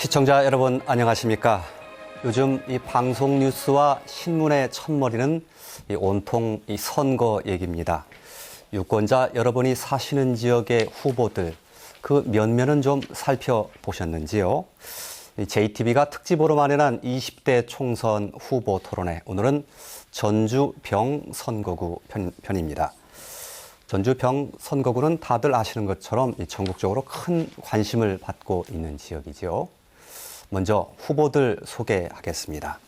시청자 여러분 안녕하십니까? 요즘 이 방송 뉴스와 신문의 첫머리는 온통 이 선거 얘기입니다. 유권자 여러분이 사시는 지역의 후보들 그 면면은 좀 살펴보셨는지요? JTB가 특집으로 마련한 20대 총선 후보 토론회, 오늘은 전주 병 선거구 편입니다. 전주 병 선거구는 다들 아시는 것처럼 전국적으로 큰 관심을 받고 있는 지역이죠. 먼저 후보들 소개하겠습니다.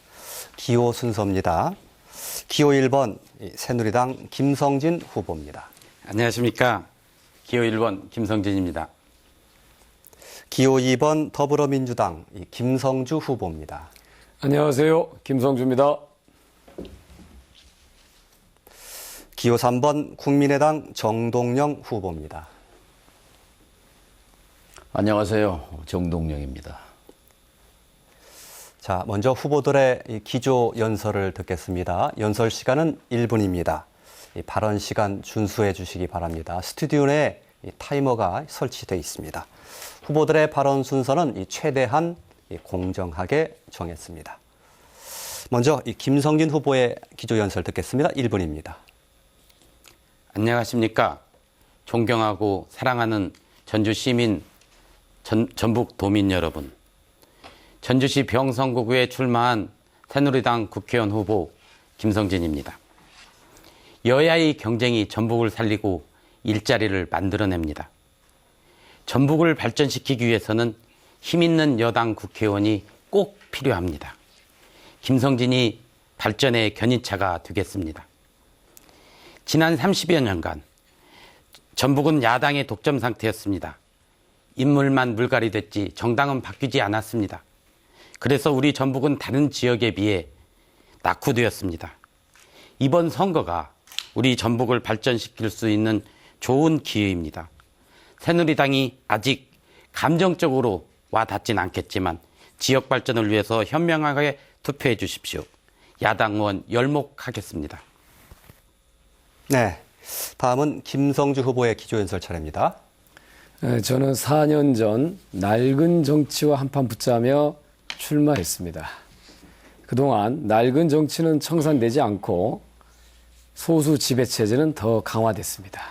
기호 순서입니다. 기호 1번 새누리당 김성진 후보입니다. 안녕하십니까. 기호 1번 김성진입니다. 기호 2번 더불어민주당 김성주 후보입니다. 안녕하세요. 김성주입니다. 기호 3번 국민의당 정동영 후보입니다. 안녕하세요. 정동영입니다. 자, 먼저 후보들의 기조 연설을 듣겠습니다. 연설 시간은 1분입니다. 발언 시간 준수해 주시기 바랍니다. 스튜디오 내에 타이머가 설치되어 있습니다. 후보들의 발언 순서는 최대한 공정하게 정했습니다. 먼저 김성진 후보의 기조 연설 듣겠습니다. 1분입니다. 안녕하십니까. 존경하고 사랑하는 전주 시민, 전북 도민 여러분. 전주시 병선거구에 출마한 새누리당 국회의원 후보 김성진입니다. 여야의 경쟁이 전북을 살리고 일자리를 만들어냅니다. 전북을 발전시키기 위해서는 힘있는 여당 국회의원이 꼭 필요합니다. 김성진이 발전의 견인차가 되겠습니다. 지난 30여 년간 전북은 야당의 독점 상태였습니다. 인물만 물갈이 됐지 정당은 바뀌지 않았습니다. 그래서 우리 전북은 다른 지역에 비해 낙후되었습니다. 이번 선거가 우리 전북을 발전시킬 수 있는 좋은 기회입니다. 새누리당이 아직 감정적으로 와닿진 않겠지만 지역 발전을 위해서 현명하게 투표해 주십시오. 야당 의원 열목하겠습니다. 네, 다음은 김성주 후보의 기조연설 차례입니다. 저는 4년 전 낡은 정치와 한판 붙자며 출마했습니다. 그동안 낡은 정치는 청산되지 않고 소수 지배체제는 더 강화됐습니다.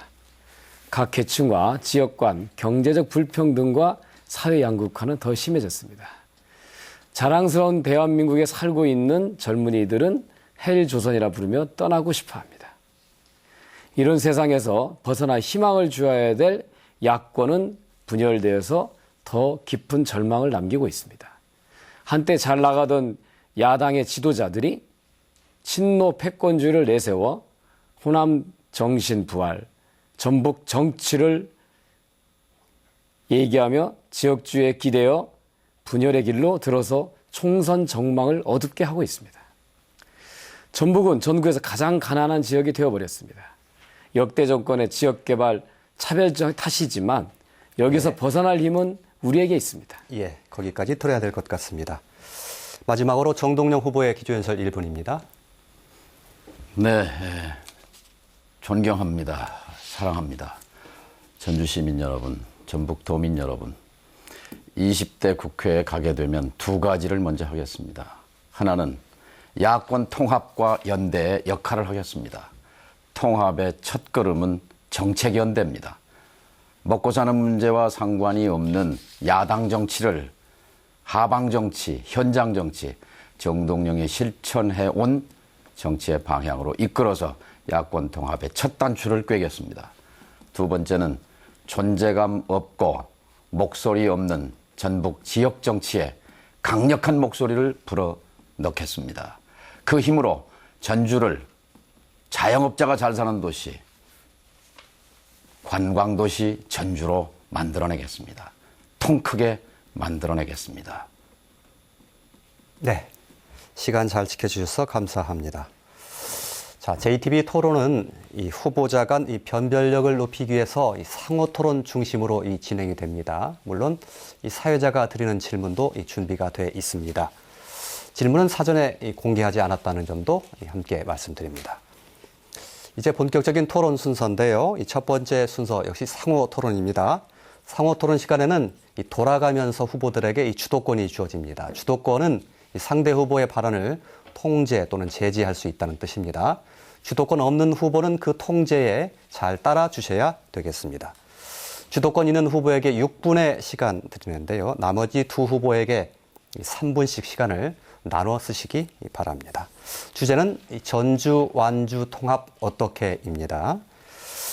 각 계층과 지역간, 경제적 불평등과 사회 양극화는 더 심해졌습니다. 자랑스러운 대한민국에 살고 있는 젊은이들은 헬조선이라 부르며 떠나고 싶어합니다. 이런 세상에서 벗어나 희망을 주어야 될 야권은 분열되어서 더 깊은 절망을 남기고 있습니다. 한때 잘 나가던 야당의 지도자들이 친노 패권주의를 내세워 호남 정신 부활, 전북 정치를 얘기하며 지역주의에 기대어 분열의 길로 들어서 총선 정망을 어둡게 하고 있습니다. 전북은 전국에서 가장 가난한 지역이 되어버렸습니다. 역대 정권의 지역개발 차별적 탓이지만 여기서 벗어날 힘은 우리에게 있습니다. 예, 거기까지 들어야 될 것 같습니다. 마지막으로 정동영 후보의 기조연설 1분입니다. 네, 존경합니다. 사랑합니다. 전주 시민 여러분, 전북 도민 여러분. 20대 국회에 가게 되면 두 가지를 먼저 하겠습니다. 하나는 야권 통합과 연대의 역할을 하겠습니다. 통합의 첫걸음은 정책연대입니다. 먹고 사는 문제와 상관이 없는 야당 정치를 하방 정치, 현장 정치, 정동영이 실천해온 정치의 방향으로 이끌어서 야권 통합의 첫 단추를 꿰겠습니다. 두 번째는 존재감 없고 목소리 없는 전북 지역 정치에 강력한 목소리를 불어넣겠습니다. 그 힘으로 전주를 자영업자가 잘 사는 도시, 관광도시 전주로 만들어내겠습니다. 통 크게 만들어내겠습니다. 네, 시간 잘 지켜주셔서 감사합니다. 자, JTB 토론은 이 후보자 간 이 변별력을 높이기 위해서 이 상호 토론 중심으로 진행이 됩니다. 물론 이 사회자가 드리는 질문도 준비가 돼 있습니다. 질문은 사전에 공개하지 않았다는 점도 함께 말씀드립니다. 이제 본격적인 토론 순서인데요. 이 첫 번째 순서 역시 상호 토론입니다. 상호 토론 시간에는 이 돌아가면서 후보들에게 이 주도권이 주어집니다. 주도권은 이 상대 후보의 발언을 통제 또는 제지할 수 있다는 뜻입니다. 주도권 없는 후보는 그 통제에 잘 따라 주셔야 되겠습니다. 주도권 있는 후보에게 6분의 시간 드리는데요. 나머지 두 후보에게 3분씩 시간을 나눠 쓰시기 바랍니다. 주제는 전주 완주 통합 어떻게입니다.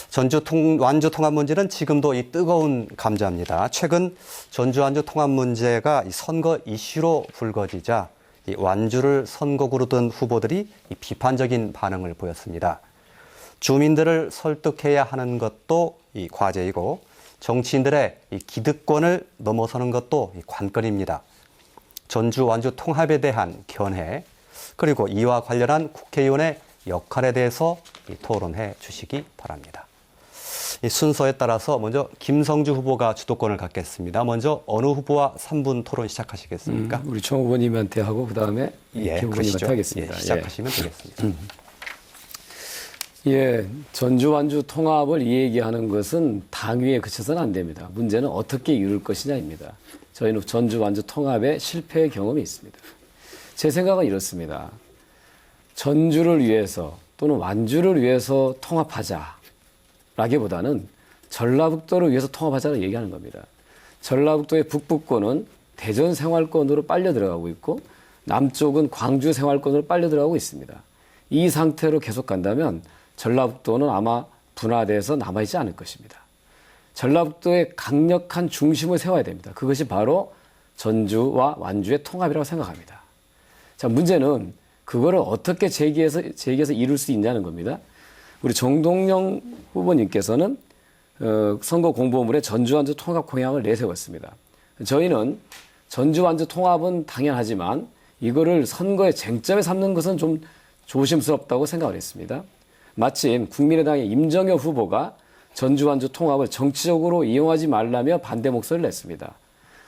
전주 완주 통합 문제는 지금도 이 뜨거운 감자입니다. 최근 전주 완주 통합 문제가 선거 이슈로 불거지자 이 완주를 선거구로 둔 후보들이 이 비판적인 반응을 보였습니다. 주민들을 설득해야 하는 것도 이 과제이고 정치인들의 이 기득권을 넘어서는 것도 이 관건입니다. 전주 완주 통합에 대한 견해 그리고 이와 관련한 국회의원의 역할에 대해서 토론해 주시기 바랍니다. 이 순서에 따라서 먼저 김성주 후보가 주도권을 갖겠습니다. 먼저 어느 후보와 3분 토론 시작하시겠습니까? 우리 청 후보님한테 하고 그다음에 김 후보님한테 하겠습니다. 시작하시면 되겠습니다. 예, 전주 완주 통합을 얘기하는 것은 당위에 그쳐서는 안 됩니다. 문제는 어떻게 이룰 것이냐입니다. 저희는 전주 완주 통합에 실패의 경험이 있습니다. 제 생각은 이렇습니다. 전주를 위해서 또는 완주를 위해서 통합하자라기보다는 전라북도를 위해서 통합하자를 얘기하는 겁니다. 전라북도의 북부권은 대전 생활권으로 빨려 들어가고 있고 남쪽은 광주 생활권으로 빨려 들어가고 있습니다. 이 상태로 계속 간다면 전라북도는 아마 분화돼서 남아있지 않을 것입니다. 전라북도의 강력한 중심을 세워야 됩니다. 그것이 바로 전주와 완주의 통합이라고 생각합니다. 자, 문제는 그거를 어떻게 제기해서 이룰 수 있냐는 겁니다. 우리 정동영 후보님께서는 선거 공보물에 전주 완주 통합 공약을 내세웠습니다. 저희는 전주 완주 통합은 당연하지만 이거를 선거의 쟁점에 삼는 것은 좀 조심스럽다고 생각을 했습니다. 마침 국민의당의 임정혁 후보가 전주 완주 통합을 정치적으로 이용하지 말라며 반대 목소리를 냈습니다.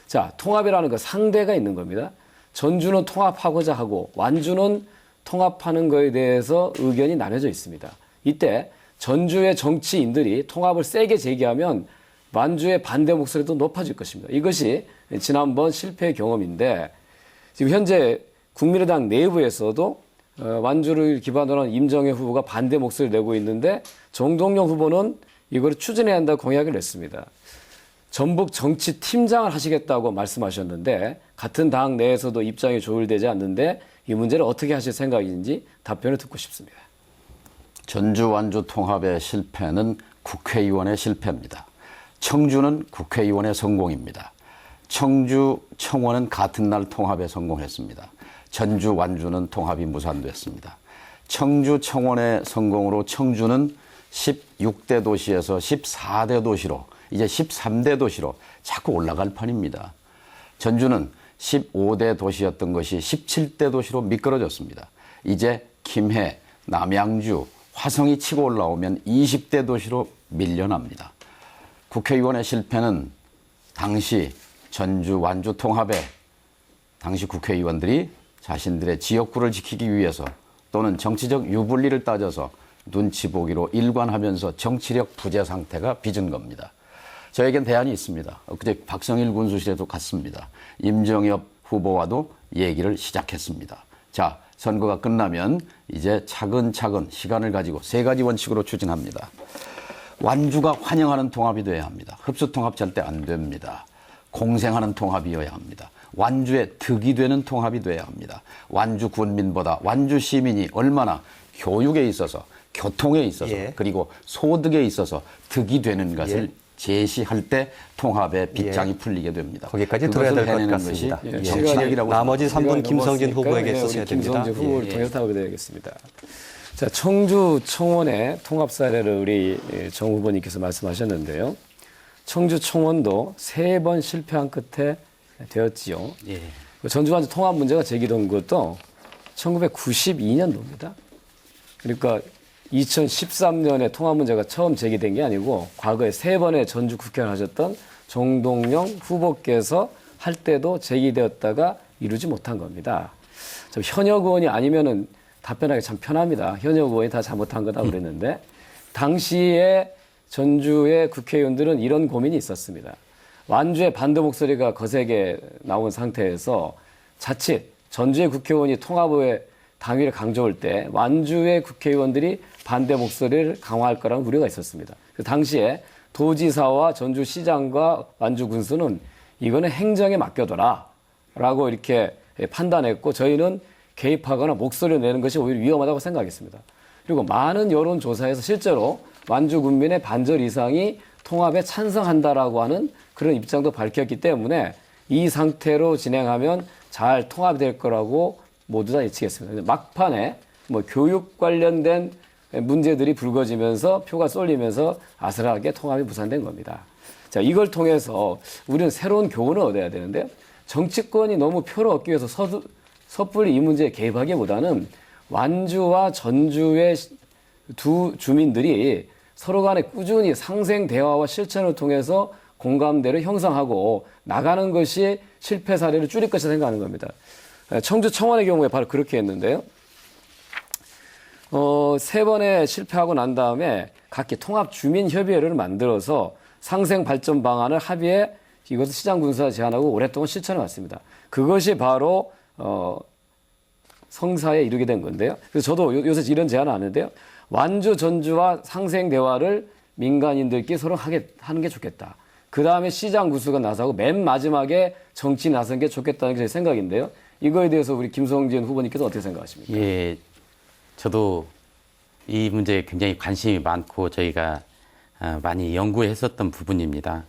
자, 통합이라는 거 상대가 있는 겁니다. 전주는 통합하고자 하고 완주는 통합하는 거에 대해서 의견이 나뉘어져 있습니다. 이때 전주의 정치인들이 통합을 세게 제기하면 완주의 반대 목소리도 높아질 것입니다. 이것이 지난번 실패의 경험인데 지금 현재 국민의당 내부에서도 완주를 기반으로 한 임정혜 후보가 반대 목소리를 내고 있는데 정동영 후보는 이걸 추진해야 한다고 공약을 냈습니다. 전북 정치팀장을 하시겠다고 말씀하셨는데 같은 당 내에서도 입장이 조율되지 않는데 이 문제를 어떻게 하실 생각인지 답변을 듣고 싶습니다. 전주 완주 통합의 실패는 국회의원의 실패입니다. 청주는 국회의원의 성공입니다. 청주, 청원은 같은 날 통합에 성공했습니다. 전주, 완주는 통합이 무산됐습니다. 청주, 청원의 성공으로 청주는 16대 도시에서 14대 도시로 이제 13대 도시로 자꾸 올라갈 판입니다. 전주는 15대 도시였던 것이 17대 도시로 미끄러졌습니다. 이제 김해, 남양주, 화성이 치고 올라오면 20대 도시로 밀려납니다. 국회의원의 실패는 당시 전주, 완주 통합에 당시 국회의원들이 자신들의 지역구를 지키기 위해서 또는 정치적 유불리를 따져서 눈치 보기로 일관하면서 정치력 부재 상태가 빚은 겁니다. 저에겐 대안이 있습니다. 엊그제 박성일 군수실에도 갔습니다. 임정엽 후보와도 얘기를 시작했습니다. 자, 선거가 끝나면 이제 차근차근 시간을 가지고 세 가지 원칙으로 추진합니다. 완주가 환영하는 통합이 돼야 합니다. 흡수 통합 절대 안 됩니다. 공생하는 통합이어야 합니다. 완주에 득이 되는 통합이 돼야 합니다. 완주 군민보다 완주 시민이 얼마나 교육에 있어서 교통에 있어서 그리고 소득에 있어서 득이 되는 것을 제시할 때 통합의 빗장이 풀리게 됩니다. 거기까지 들어야 될 것 같습니다. 정치력이라고 나머지 3분 김성진 후보에게 쓰셔야 됩니다. 김성진 후보를 통해서 하게 되겠습니다. 자, 청주, 청원의 통합 사례를 우리 정 후보님께서 말씀하셨는데요. 청주, 청원도 3번 실패한 끝에 되었지요. 전주 완주 통합 문제가 제기된 것도 1992년도입니다. 그러니까 2013년에 통합 문제가 처음 제기된 게 아니고 과거에 3번의 전주 국회의원 하셨던 정동영 후보께서 할 때도 제기되었다가 이루지 못한 겁니다. 현역 의원이 아니면은 답변하기 참 편합니다. 현역 의원이 다 잘못한 거다 그랬는데 당시에 전주의 국회의원들은 이런 고민이 있었습니다. 완주의 반대 목소리가 거세게 나온 상태에서 자칫 전주의 국회의원이 통합의 당위를 강조할 때 완주의 국회의원들이 반대 목소리를 강화할 거라는 우려가 있었습니다. 그 당시에 도지사와 전주시장과 완주군수는 이거는 행정에 맡겨둬라 라고 이렇게 판단했고 저희는 개입하거나 목소리를 내는 것이 오히려 위험하다고 생각했습니다. 그리고 많은 여론조사에서 실제로 완주 군민의 반절 이상이 통합에 찬성한다라고 하는 그런 입장도 밝혔기 때문에 이 상태로 진행하면 잘 통합될 거라고 모두 다 예측했습니다. 막판에 뭐 교육 관련된 문제들이 불거지면서 표가 쏠리면서 아슬하게 통합이 무산된 겁니다. 자, 이걸 통해서 우리는 새로운 교훈을 얻어야 되는데 정치권이 너무 표를 얻기 위해서 섣불리 이 문제에 개입하기보다는 완주와 전주의 두 주민들이 서로 간에 꾸준히 상생 대화와 실천을 통해서 공감대를 형성하고 나가는 것이 실패 사례를 줄일 것이라 생각하는 겁니다. 청주 청원의 경우에 바로 그렇게 했는데요. 3번에 실패하고 난 다음에 각기 통합 주민협의회를 만들어서 상생 발전 방안을 합의해 이것을 시장 군수가 제안하고 오랫동안 실천해 왔습니다. 그것이 바로 성사에 이르게 된 건데요. 그래서 저도 요새 이런 제안을 하는데요. 완주, 전주와 상생 대화를 민간인들끼리 서로 하는 게 좋겠다. 그 다음에 시장 군수가 나서고 맨 마지막에 정치 나선 게 좋겠다는 게 제 생각인데요. 이거에 대해서 우리 김성진 후보님께서 어떻게 생각하십니까? 예, 저도 이 문제에 굉장히 관심이 많고 저희가 많이 연구했었던 부분입니다.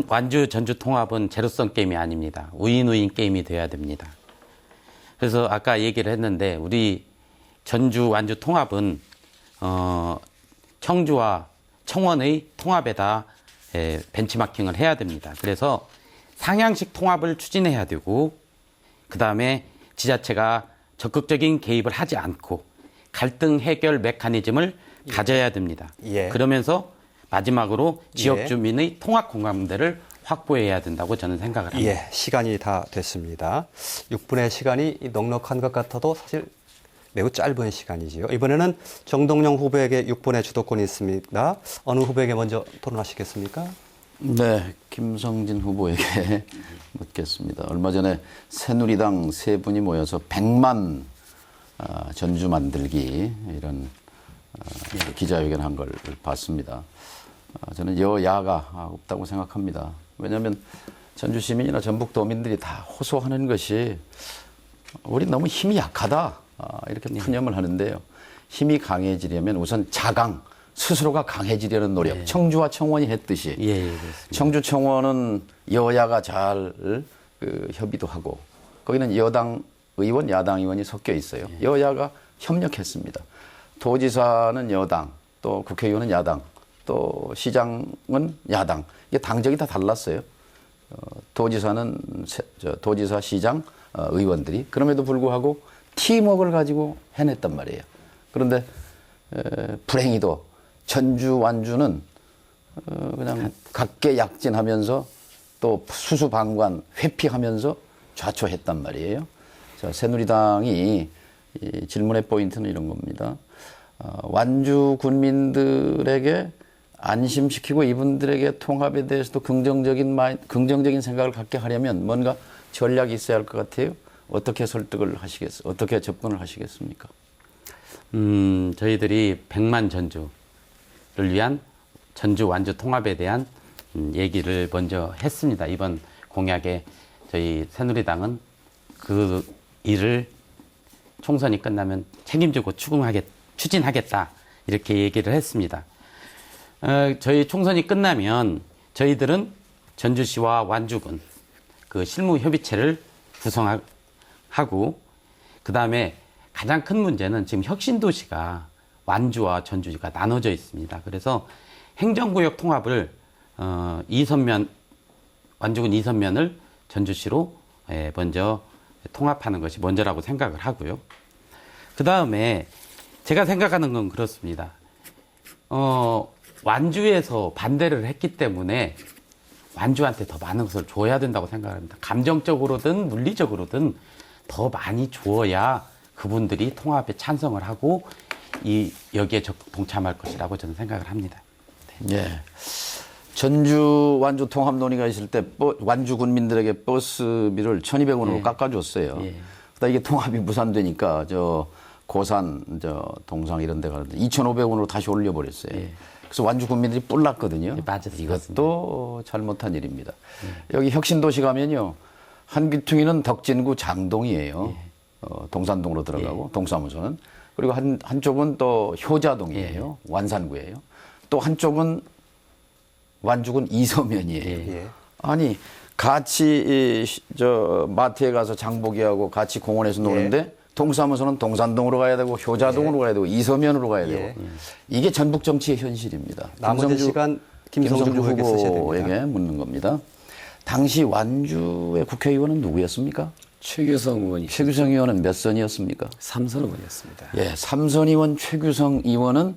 완주 전주 통합은 제로섬 게임이 아닙니다. 우인우인 게임이 돼야 됩니다. 그래서 아까 얘기를 했는데 우리 전주 완주 통합은 청주와 청원의 통합에다 벤치마킹을 해야 됩니다. 그래서 상향식 통합을 추진해야 되고 그 다음에 지자체가 적극적인 개입을 하지 않고 갈등 해결 메커니즘을 가져야 됩니다. 예. 그러면서 마지막으로 지역 예. 주민의 통합 공감대를 확보해야 된다고 저는 생각을 합니다. 예, 시간이 다 됐습니다. 6분의 시간이 넉넉한 것 같아도 사실 매우 짧은 시간이지요. 이번에는 정동영 후보에게 6분의 주도권이 있습니다. 어느 후보에게 먼저 토론하시겠습니까? 네, 김성진 후보에게 묻겠습니다. 얼마 전에 새누리당 세 분이 모여서 100만 전주 만들기 이런 기자회견 한 걸 봤습니다. 저는 여야가 없다고 생각합니다. 왜냐하면 전주 시민이나 전북 도민들이 다 호소하는 것이 우리 너무 힘이 약하다 이렇게 푸념을 하는데요. 힘이 강해지려면 우선 자강, 스스로가 강해지려는 노력. 예. 청주와 청원이 했듯이 예, 그렇습니다. 청주 청원은 여야가 잘 협의도 하고 거기는 여당 의원, 야당 의원이 섞여 있어요. 여야가 협력했습니다. 도지사는 여당, 또 국회의원은 야당, 또 시장은 야당. 이게 당적이 다 달랐어요. 도지사는 도지사, 시장, 의원들이 그럼에도 불구하고 팀워크를 가지고 해냈단 말이에요. 그런데 불행히도 전주, 완주는 그냥 각계약진하면서 또 수수방관 회피하면서 좌초했단 말이에요. 자, 새누리당이 이 질문의 포인트는 이런 겁니다. 완주 군민들에게 안심시키고 이분들에게 통합에 대해서도 긍정적인 생각을 갖게 하려면 뭔가 전략이 있어야 할 것 같아요. 어떻게 설득을 하시겠어요? 어떻게 접근을 하시겠습니까? 저희들이 100만 전주를 위한 전주 완주 통합에 대한 얘기를 먼저 했습니다. 이번 공약에 저희 새누리당은 그 일을 총선이 끝나면 책임지고 추진하겠다 이렇게 얘기를 했습니다. 저희 총선이 끝나면 저희들은 전주시와 완주군 그 실무협의체를 구성하고 그 다음에 가장 큰 문제는 지금 혁신도시가 완주와 전주가 나눠져 있습니다. 그래서 행정구역 통합을 완주군 2선면을 전주시로 먼저 통합하는 것이 먼저라고 생각을 하고요. 그 다음에 제가 생각하는 건 그렇습니다. 완주에서 반대를 했기 때문에 완주한테 더 많은 것을 줘야 된다고 생각합니다. 감정적으로든 물리적으로든 더 많이 주어야 그분들이 통합에 찬성을 하고 여기에 적극 동참할 것이라고 저는 생각을 합니다. 네. 전주 완주 통합 논의가 있을 때 완주 군민들에게 버스비를 1,200원으로 깎아줬어요. 그러다 이게 통합이 무산되니까 저 고산, 저 동상 이런 데 가는데 2,500원으로 다시 올려버렸어요. 그래서 완주 군민들이 뿔났거든요. 맞았습니다. 이것도 잘못한 일입니다. 여기 혁신도시 가면요. 한귀퉁이는 덕진구 장동이에요. 동산동으로 들어가고 동사무소는. 그리고 한쪽은 또 효자동이에요. 완산구예요. 또 한쪽은 완주군 이서면이에요. 아니 같이 저 마트에 가서 장보기하고 같이 공원에서 노는데 동사무소는 동산동으로 가야 되고 효자동으로 가야 되고 이서면으로 가야 되고 이게 전북 정치의 현실입니다. 나머지 시간 김성주 후보에게 쓰셔야 후보에게 됩니다. 묻는 겁니다. 당시 완주의 국회의원은 누구였습니까? 최규성 의원이 최규성 의원은 몇 선이었습니까? 3선 의원이었습니다. 예, 삼선 의원 최규성 의원은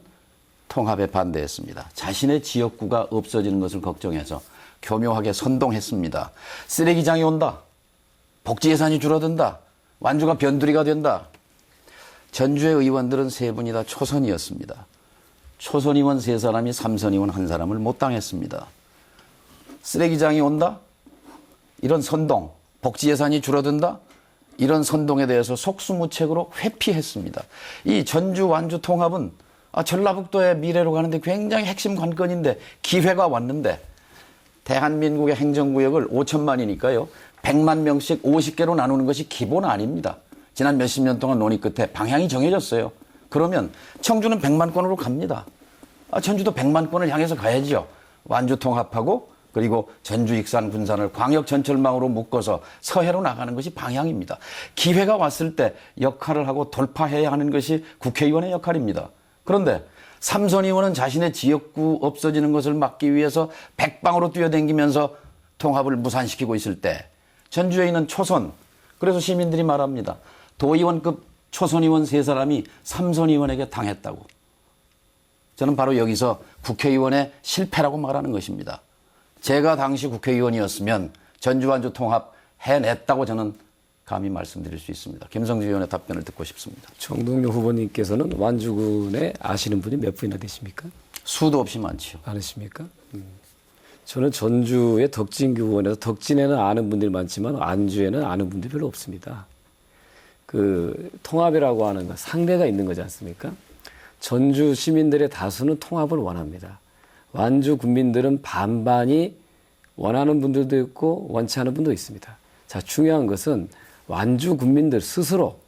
통합에 반대했습니다. 자신의 지역구가 없어지는 것을 걱정해서 교묘하게 선동했습니다. 쓰레기장이 온다. 복지 예산이 줄어든다. 완주가 변두리가 된다. 전주의 의원들은 세 분이 다 초선이었습니다. 초선 의원 세 사람이 삼선 의원 한 사람을 못 당했습니다. 쓰레기장이 온다? 이런 선동, 복지 예산이 줄어든다? 이런 선동에 대해서 속수무책으로 회피했습니다. 이 전주 완주 통합은 전라북도의 미래로 가는데 굉장히 핵심 관건인데 기회가 왔는데 대한민국의 행정구역을 5천만이니까요. 100만 명씩 50개로 나누는 것이 기본 아닙니다. 지난 몇십 년 동안 논의 끝에 방향이 정해졌어요. 그러면 청주는 100만권으로 갑니다. 전주도 100만권을 향해서 가야죠. 완주 통합하고 그리고 전주 익산 군산을 광역 전철망으로 묶어서 서해로 나가는 것이 방향입니다. 기회가 왔을 때 역할을 하고 돌파해야 하는 것이 국회의원의 역할입니다. 그런데 삼선 의원은 자신의 지역구 없어지는 것을 막기 위해서 백방으로 뛰어다니면서 통합을 무산시키고 있을 때 전주에 있는 초선, 그래서 시민들이 말합니다. 도의원급 초선 의원 세 사람이 삼선 의원에게 당했다고. 저는 바로 여기서 국회의원의 실패라고 말하는 것입니다. 제가 당시 국회의원이었으면 전주 완주 통합 해냈다고 저는 감히 말씀드릴 수 있습니다. 김성주 의원의 답변을 듣고 싶습니다. 정동영 후보님께서는 완주군에 아시는 분이 몇 분이나 되십니까? 수도 없이 많지요. 많으십니까? 저는 전주의 덕진교원에서 덕진에는 아는 분들이 많지만 안주에는 아는 분들이 별로 없습니다. 그 통합이라고 하는 상대가 있는 거지 않습니까? 전주 시민들의 다수는 통합을 원합니다. 완주 군민들은 반반이 원하는 분들도 있고 원치 않은 분도 있습니다. 자, 중요한 것은 완주 군민들 스스로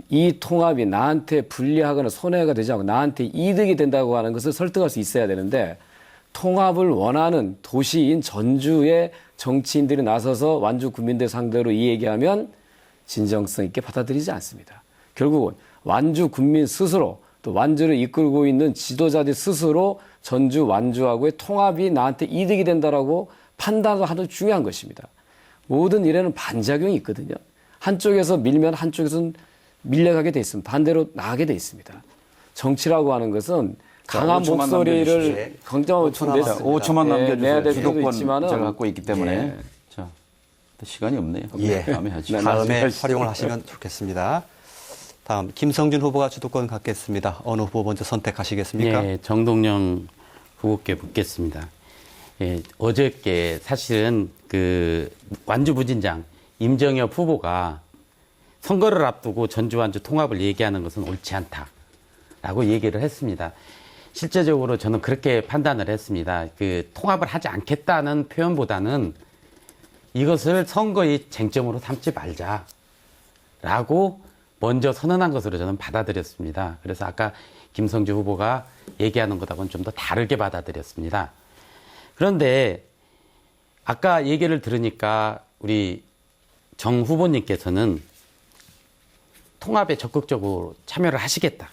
이 통합이 나한테 불리하거나 손해가 되지 않고 나한테 이득이 된다고 하는 것을 설득할 수 있어야 되는데 통합을 원하는 도시인 전주의 정치인들이 나서서 완주 군민들 상대로 이 얘기하면 진정성 있게 받아들이지 않습니다. 결국은 완주 군민 스스로 또 완주를 이끌고 있는 지도자들 스스로 전주 완주하고의 통합이 나한테 이득이 된다라고 판단을 하는 중요한 것입니다. 모든 일에는 반작용이 있거든요. 한쪽에서 밀면 한쪽에서는 밀려가게 돼 있습니다. 반대로 나가게 돼 있습니다. 정치라고 하는 것은 강한 5초만 목소리를 강정하고 5초만 남겨주세요. 될 주도권 필요도 있지만은 제가 갖고 있기 때문에. 예. 자, 시간이 없네요. 예. 다음에 하죠. 다음에 활용을 하시면 좋겠습니다. 다음 김성준 후보가 주도권 갖겠습니다. 어느 후보 먼저 선택하시겠습니까? 예, 정동영 후보께 묻겠습니다. 예, 어저께 사실은 그 완주 부진장 임정엽 후보가 선거를 앞두고 전주 완주 통합을 얘기하는 것은 옳지 않다라고 얘기를 했습니다. 실제적으로 저는 그렇게 판단을 했습니다. 그 통합을 하지 않겠다는 표현보다는 이것을 선거의 쟁점으로 삼지 말자라고 먼저 선언한 것으로 저는 받아들였습니다. 그래서 아까 김성주 후보가 얘기하는 것하고는 좀 더 다르게 받아들였습니다. 그런데 아까 얘기를 들으니까 우리 정 후보님께서는 통합에 적극적으로 참여를 하시겠다.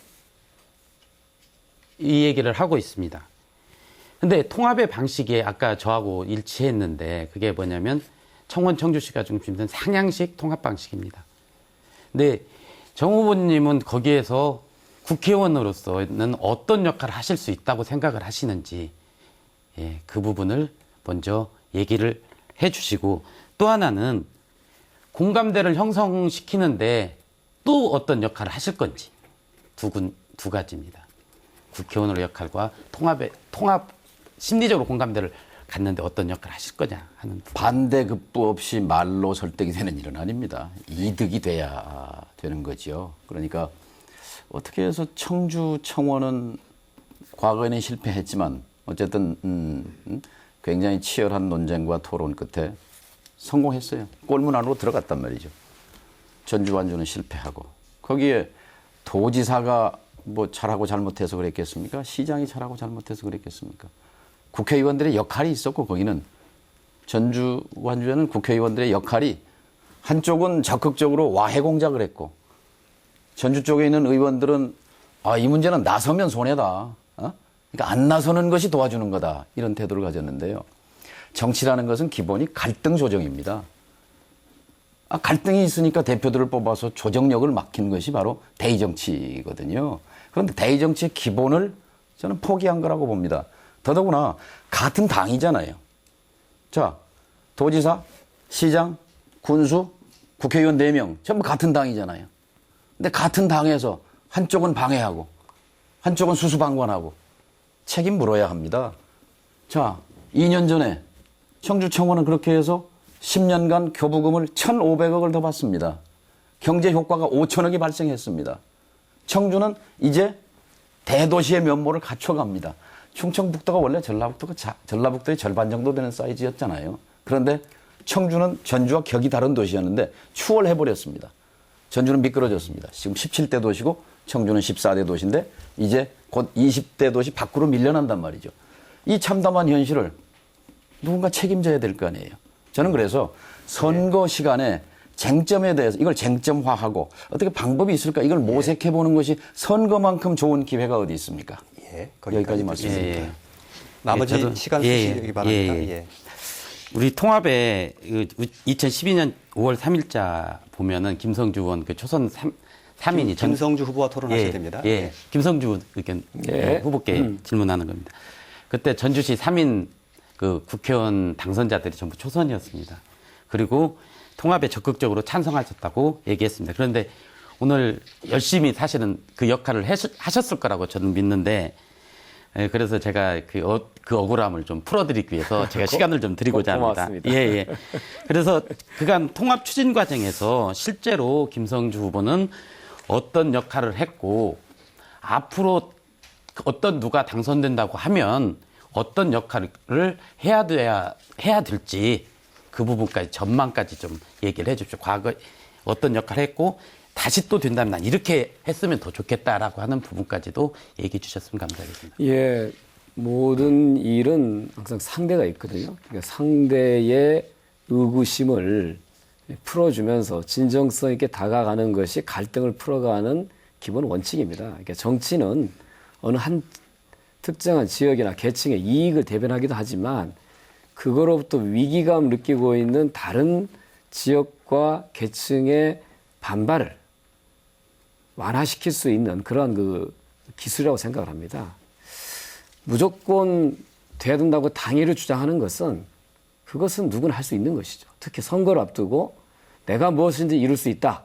이 얘기를 하고 있습니다. 근데 통합의 방식이 아까 저하고 일치했는데 그게 뭐냐면 청원 청주시가 중심된 상향식 통합 방식입니다. 근데 정 후보님은 거기에서 국회의원으로서는 어떤 역할을 하실 수 있다고 생각을 하시는지 예, 그 부분을 먼저 얘기를 해 주시고 또 하나는 공감대를 형성시키는데 또 어떤 역할을 하실 건지 두 가지입니다. 국회의원으로 역할과 통합 심리적으로 공감대를 갖는데 어떤 역할을 하실 거냐 하는 부분. 반대급부 없이 말로 설득이 되는 일은 아닙니다. 이득이 돼야 되는 거죠. 그러니까 어떻게 해서 청주 청원은 과거에는 실패했지만 어쨌든 굉장히 치열한 논쟁과 토론 끝에 성공했어요. 골문 안으로 들어갔단 말이죠. 전주 완주는 실패하고 거기에 도지사가 뭐 잘하고 잘못해서 그랬겠습니까? 시장이 잘하고 잘못해서 그랬겠습니까? 국회의원들의 역할이 있었고 거기는 전주 완주에는 국회의원들의 역할이 한쪽은 적극적으로 와해 공작을 했고 전주 쪽에 있는 의원들은 이 문제는 나서면 손해다. 그러니까 안 나서는 것이 도와주는 거다. 이런 태도를 가졌는데요. 정치라는 것은 기본이 갈등 조정입니다. 갈등이 있으니까 대표들을 뽑아서 조정력을 맡긴 것이 바로 대의정치거든요. 그런데 대의정치의 기본을 저는 포기한 거라고 봅니다. 더더구나 같은 당이잖아요. 자, 도지사, 시장, 군수, 국회의원 4명 전부 같은 당이잖아요. 근데 같은 당에서 한쪽은 방해하고 한쪽은 수수방관하고 책임 물어야 합니다. 자, 2년 전에 청주청원은 그렇게 해서 10년간 교부금을 1,500억을 더 받습니다. 경제 효과가 5천억이 발생했습니다. 청주는 이제 대도시의 면모를 갖춰갑니다. 충청북도가 원래 전라북도의 절반 정도 되는 사이즈였잖아요. 그런데 청주는 전주와 격이 다른 도시였는데 추월해버렸습니다. 전주는 미끄러졌습니다. 지금 17대 도시고 청주는 14대 도시인데 이제 곧 20대 도시 밖으로 밀려난단 말이죠. 이 참담한 현실을 누군가 책임져야 될 거 아니에요. 저는 그래서 선거 시간에 쟁점에 대해서 이걸 쟁점화하고 어떻게 방법이 있을까 이걸 모색해보는 것이 선거만큼 좋은 기회가 어디 있습니까? 예, 여기까지 말씀드립니다. 예. 나머지 저도- 시간 예, 쓰시기 바랍니다. 예. 예. 우리 통합에 2012년 5월 3일자 보면은 김성주 의원 그 초선 3인이 김성주 후보와 토론하셔야 됩니다. 예. 김성주 의견 후보께 질문하는 겁니다. 그때 전주시 3인 그 국회의원 당선자들이 전부 초선이었습니다. 그리고 통합에 적극적으로 찬성하셨다고 얘기했습니다. 그런데 오늘 열심히 사실은 그 역할을 하셨을 거라고 저는 믿는데 그래서 제가 그 억울함을 좀 풀어드리기 위해서 제가 시간을 좀 드리고자 합니다. 고맙습니다. 예. 그래서 그간 통합 추진 과정에서 실제로 김성주 후보는 어떤 역할을 했고 앞으로 어떤 누가 당선된다고 하면 어떤 역할을 해야 될지 그 부분까지 전망까지 좀 얘기를 해 주십시오. 과거에 어떤 역할을 했고 다시 또 된다면 난 이렇게 했으면 더 좋겠다라고 하는 부분까지도 얘기해 주셨으면 감사하겠습니다. 예, 모든 일은 항상 상대가 있거든요. 그러니까 상대의 의구심을 풀어주면서 진정성 있게 다가가는 것이 갈등을 풀어가는 기본 원칙입니다. 그러니까 정치는 어느 한 특정한 지역이나 계층의 이익을 대변하기도 하지만 그거로부터 위기감 느끼고 있는 다른 지역과 계층의 반발을 완화시킬 수 있는 그런 그 기술이라고 생각을 합니다. 무조건 돼야 된다고 당위를 주장하는 것은 그것은 누구나 할 수 있는 것이죠. 특히 선거를 앞두고 내가 무엇인지 이룰 수 있다.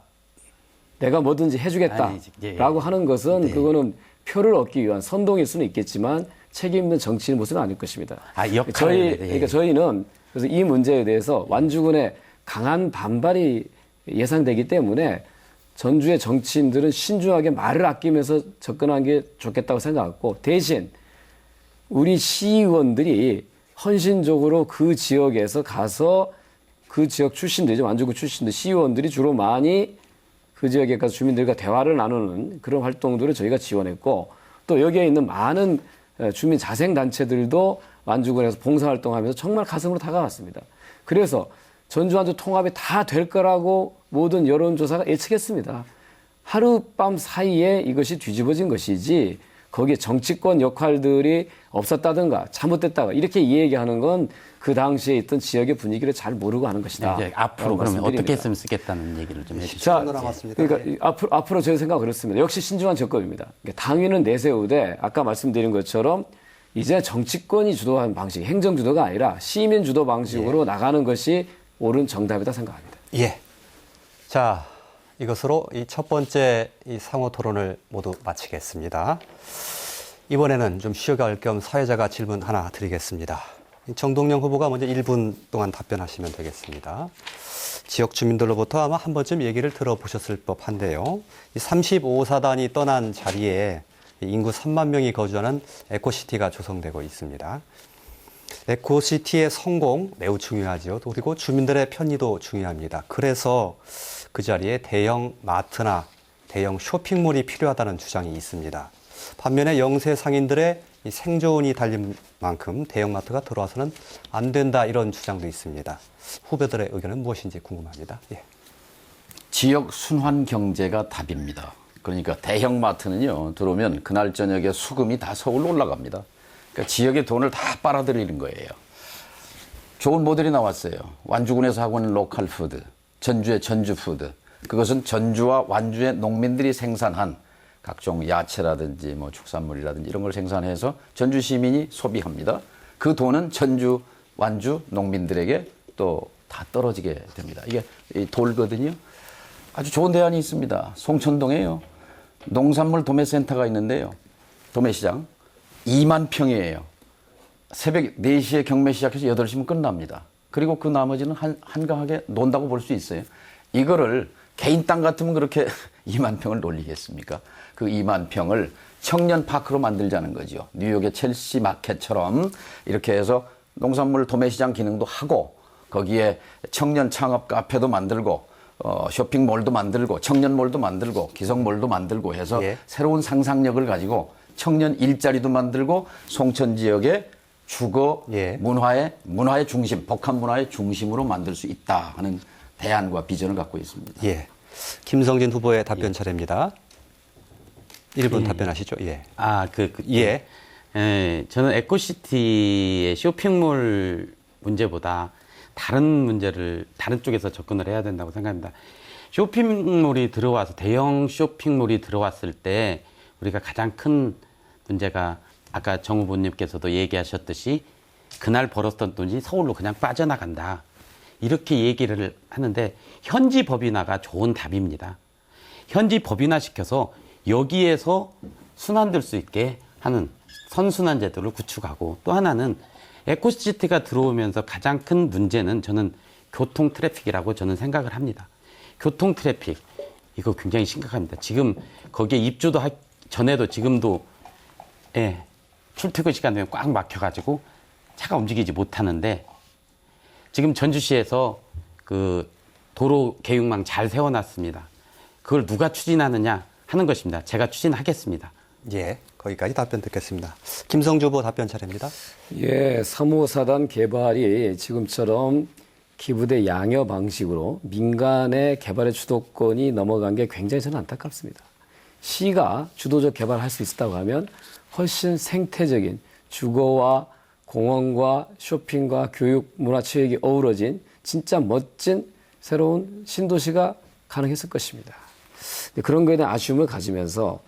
내가 뭐든지 해주겠다라고 하는 것은 그거는 표를 얻기 위한 선동일 수는 있겠지만 책임 있는 정치인 모습은 아닐 것입니다. 그러니까 저희는 그래서 이 문제에 대해서 완주군의 강한 반발이 예상되기 때문에 전주의 정치인들은 신중하게 말을 아끼면서 접근하는 게 좋겠다고 생각했고 대신 우리 시의원들이 헌신적으로 그 지역에서 가서 그 지역 출신들이죠. 완주군 출신들 시의원들이 주로 많이 그 지역에 가서 주민들과 대화를 나누는 그런 활동들을 저희가 지원했고 또 여기에 있는 많은 주민 자생단체들도 완주군에서 봉사활동하면서 정말 가슴으로 다가왔습니다. 그래서 전주완주 통합이 다 될 거라고 모든 여론조사가 예측했습니다. 하룻밤 사이에 이것이 뒤집어진 것이지 거기에 정치권 역할들이 없었다든가 잘못됐다가 이렇게 얘기하는 건 그 당시에 있던 지역의 분위기를 잘 모르고 하는 것이다. 네, 앞으로 그러면 어떻게 했으면 쓰겠다는 얘기를 좀 해주시죠. 자, 남았습니다. 그러니까 앞으로 저희 생각은 그렇습니다. 역시 신중한 접근입니다. 그러니까 당위는 내세우되 아까 말씀드린 것처럼 이제 정치권이 주도하는 방식, 행정 주도가 아니라 시민 주도 방식으로 나가는 것이 옳은 정답이다 생각합니다. 예. 자, 이것으로 이 첫 번째 이 상호 토론을 모두 마치겠습니다. 이번에는 좀 쉬어갈 겸 사회자가 질문 하나 드리겠습니다. 정동영 후보가 먼저 1분 동안 답변하시면 되겠습니다. 지역 주민들로부터 아마 한 번쯤 얘기를 들어보셨을 법한데요. 35사단이 떠난 자리에 인구 3만 명이 거주하는 에코시티가 조성되고 있습니다. 에코시티의 성공 매우 중요하죠. 그리고 주민들의 편의도 중요합니다. 그래서 그 자리에 대형 마트나 대형 쇼핑몰이 필요하다는 주장이 있습니다. 반면에 영세 상인들의 이 생존이 달린 만큼 대형마트가 들어와서는 안 된다 이런 주장도 있습니다. 후배들의 의견은 무엇인지 궁금합니다. 예. 지역 순환 경제가 답입니다. 그러니까 대형마트는요, 들어오면 그날 저녁에 수금이 다 서울로 올라갑니다. 그러니까 지역의 돈을 다 빨아들이는 거예요. 좋은 모델이 나왔어요. 완주군에서 하고 있는 로컬 푸드, 전주의 전주 푸드. 그것은 전주와 완주의 농민들이 생산한 각종 야채라든지 뭐 축산물이라든지 이런 걸 생산해서 전주 시민이 소비합니다. 그 돈은 전주, 완주 농민들에게 또 다 떨어지게 됩니다. 이게 돌거든요. 아주 좋은 대안이 있습니다. 송천동에요. 농산물 도매센터가 있는데요. 도매시장 2만 평이에요. 새벽 4시에 경매 시작해서 8시면 끝납니다. 그리고 그 나머지는 한가하게 논다고 볼 수 있어요. 이거를 개인 땅 같으면 그렇게 2만 평을 놀리겠습니까? 그 2만 평을 청년 파크로 만들자는 거죠. 뉴욕의 첼시 마켓처럼 이렇게 해서 농산물 도매시장 기능도 하고 거기에 청년 창업 카페도 만들고 쇼핑몰도 만들고 청년몰도 만들고 기성몰도 만들고 해서 예. 새로운 상상력을 가지고 청년 일자리도 만들고 송천 지역의 주거 예. 문화의 중심, 복합 문화의 중심으로 만들 수 있다 하는 대안과 비전을 갖고 있습니다. 예. 김성진 후보의 답변 차례입니다. 1분 답변하시죠. 예. 예. 저는 에코시티의 쇼핑몰 문제보다 다른 문제를 다른 쪽에서 접근을 해야 된다고 생각합니다. 쇼핑몰이 들어와서 대형 쇼핑몰이 들어왔을 때 우리가 가장 큰 문제가 아까 정 후보님께서도 얘기하셨듯이 그날 벌었던 돈이 서울로 그냥 빠져나간다. 이렇게 얘기를 하는데 현지 법인화가 좋은 답입니다. 현지 법인화 시켜서 여기에서 순환될 수 있게 하는 선순환 제도를 구축하고 또 하나는 에코시티가 들어오면서 가장 큰 문제는 저는 교통 트래픽이라고 저는 생각을 합니다. 교통 트래픽 이거 굉장히 심각합니다. 지금 거기에 입주도 전에도 지금도 출퇴근 시간 되면 꽉 막혀가지고 차가 움직이지 못하는데 지금 전주시에서 그 도로 계획망 잘 세워놨습니다. 그걸 누가 추진하느냐 하는 것입니다. 제가 추진하겠습니다. 예. 거기까지 답변 듣겠습니다. 김성주 후보 답변 차례입니다. 예, 3호사단 개발이 지금처럼 기부대 양여 방식으로 민간의 개발의 주도권이 넘어간 게 굉장히 저는 안타깝습니다. 시가 주도적 개발할 수 있었다고 하면 훨씬 생태적인 주거와 공원과 쇼핑과 교육, 문화, 체육이 어우러진 진짜 멋진 새로운 신도시가 가능했을 것입니다. 그런 거에 대한 아쉬움을 가지면서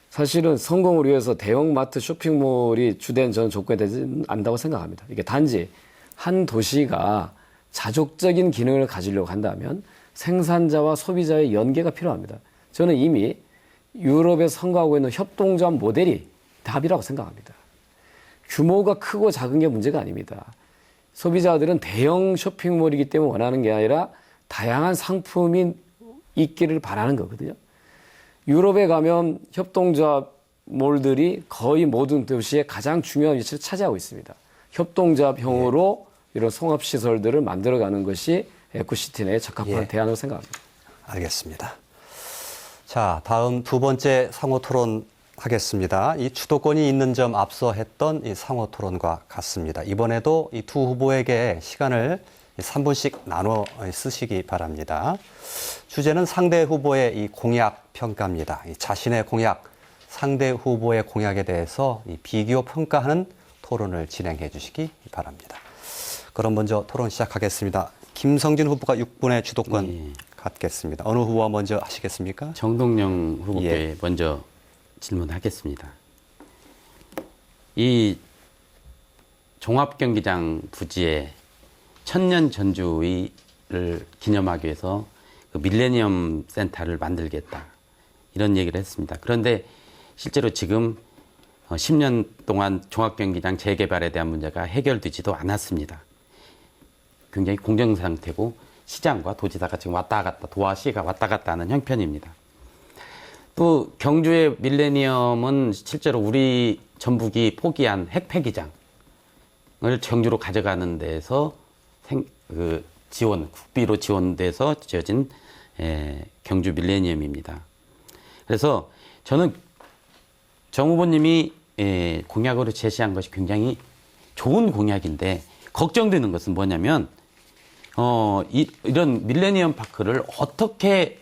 사실은 성공을 위해서 대형마트 쇼핑몰이 주된 저는 조건이 되지 않는다고 생각합니다. 이게 단지 한 도시가 자족적인 기능을 가지려고 한다면 생산자와 소비자의 연계가 필요합니다. 저는 이미 유럽에 선거하고 있는 협동조합 모델이 답이라고 생각합니다. 규모가 크고 작은 게 문제가 아닙니다. 소비자들은 대형 쇼핑몰이기 때문에 원하는 게 아니라 다양한 상품이 있기를 바라는 거거든요. 유럽에 가면 협동조합 몰들이 거의 모든 도시에 가장 중요한 위치를 차지하고 있습니다. 협동조합형으로 이런 송합시설들을 만들어가는 것이 에코시티 내에 적합한 대안으로 생각합니다. 알겠습니다. 자, 다음 두 번째 상호 토론 하겠습니다. 이 주도권이 있는 점 앞서 했던 이 상호 토론과 같습니다. 이번에도 이 두 후보에게 시간을 3분씩 나눠 쓰시기 바랍니다. 주제는 상대 후보의 이 공약 평가입니다. 이 자신의 공약, 상대 후보의 공약에 대해서 이 비교 평가하는 토론을 진행해 주시기 바랍니다. 그럼 먼저 토론 시작하겠습니다. 김성진 후보가 6분의 주도권 갖겠습니다. 어느 후보가 먼저 하시겠습니까? 정동영 후보께 먼저 질문하겠습니다. 이 종합경기장 부지에 천년 전주를 기념하기 위해서 그 밀레니엄 센터를 만들겠다. 이런 얘기를 했습니다. 그런데 실제로 지금 10년 동안 종합경기장 재개발에 대한 문제가 해결되지도 않았습니다. 굉장히 공정 상태고 시장과 도지사가 지금 왔다 갔다, 도와시가 왔다 갔다 하는 형편입니다. 또 경주의 밀레니엄은 실제로 우리 전북이 포기한 핵폐기장을 경주로 가져가는 데서 국비로 지원돼서 지어진 경주 밀레니엄입니다. 그래서 저는 정 후보님이 공약으로 제시한 것이 굉장히 좋은 공약인데 걱정되는 것은 뭐냐면 이런 밀레니엄 파크를 어떻게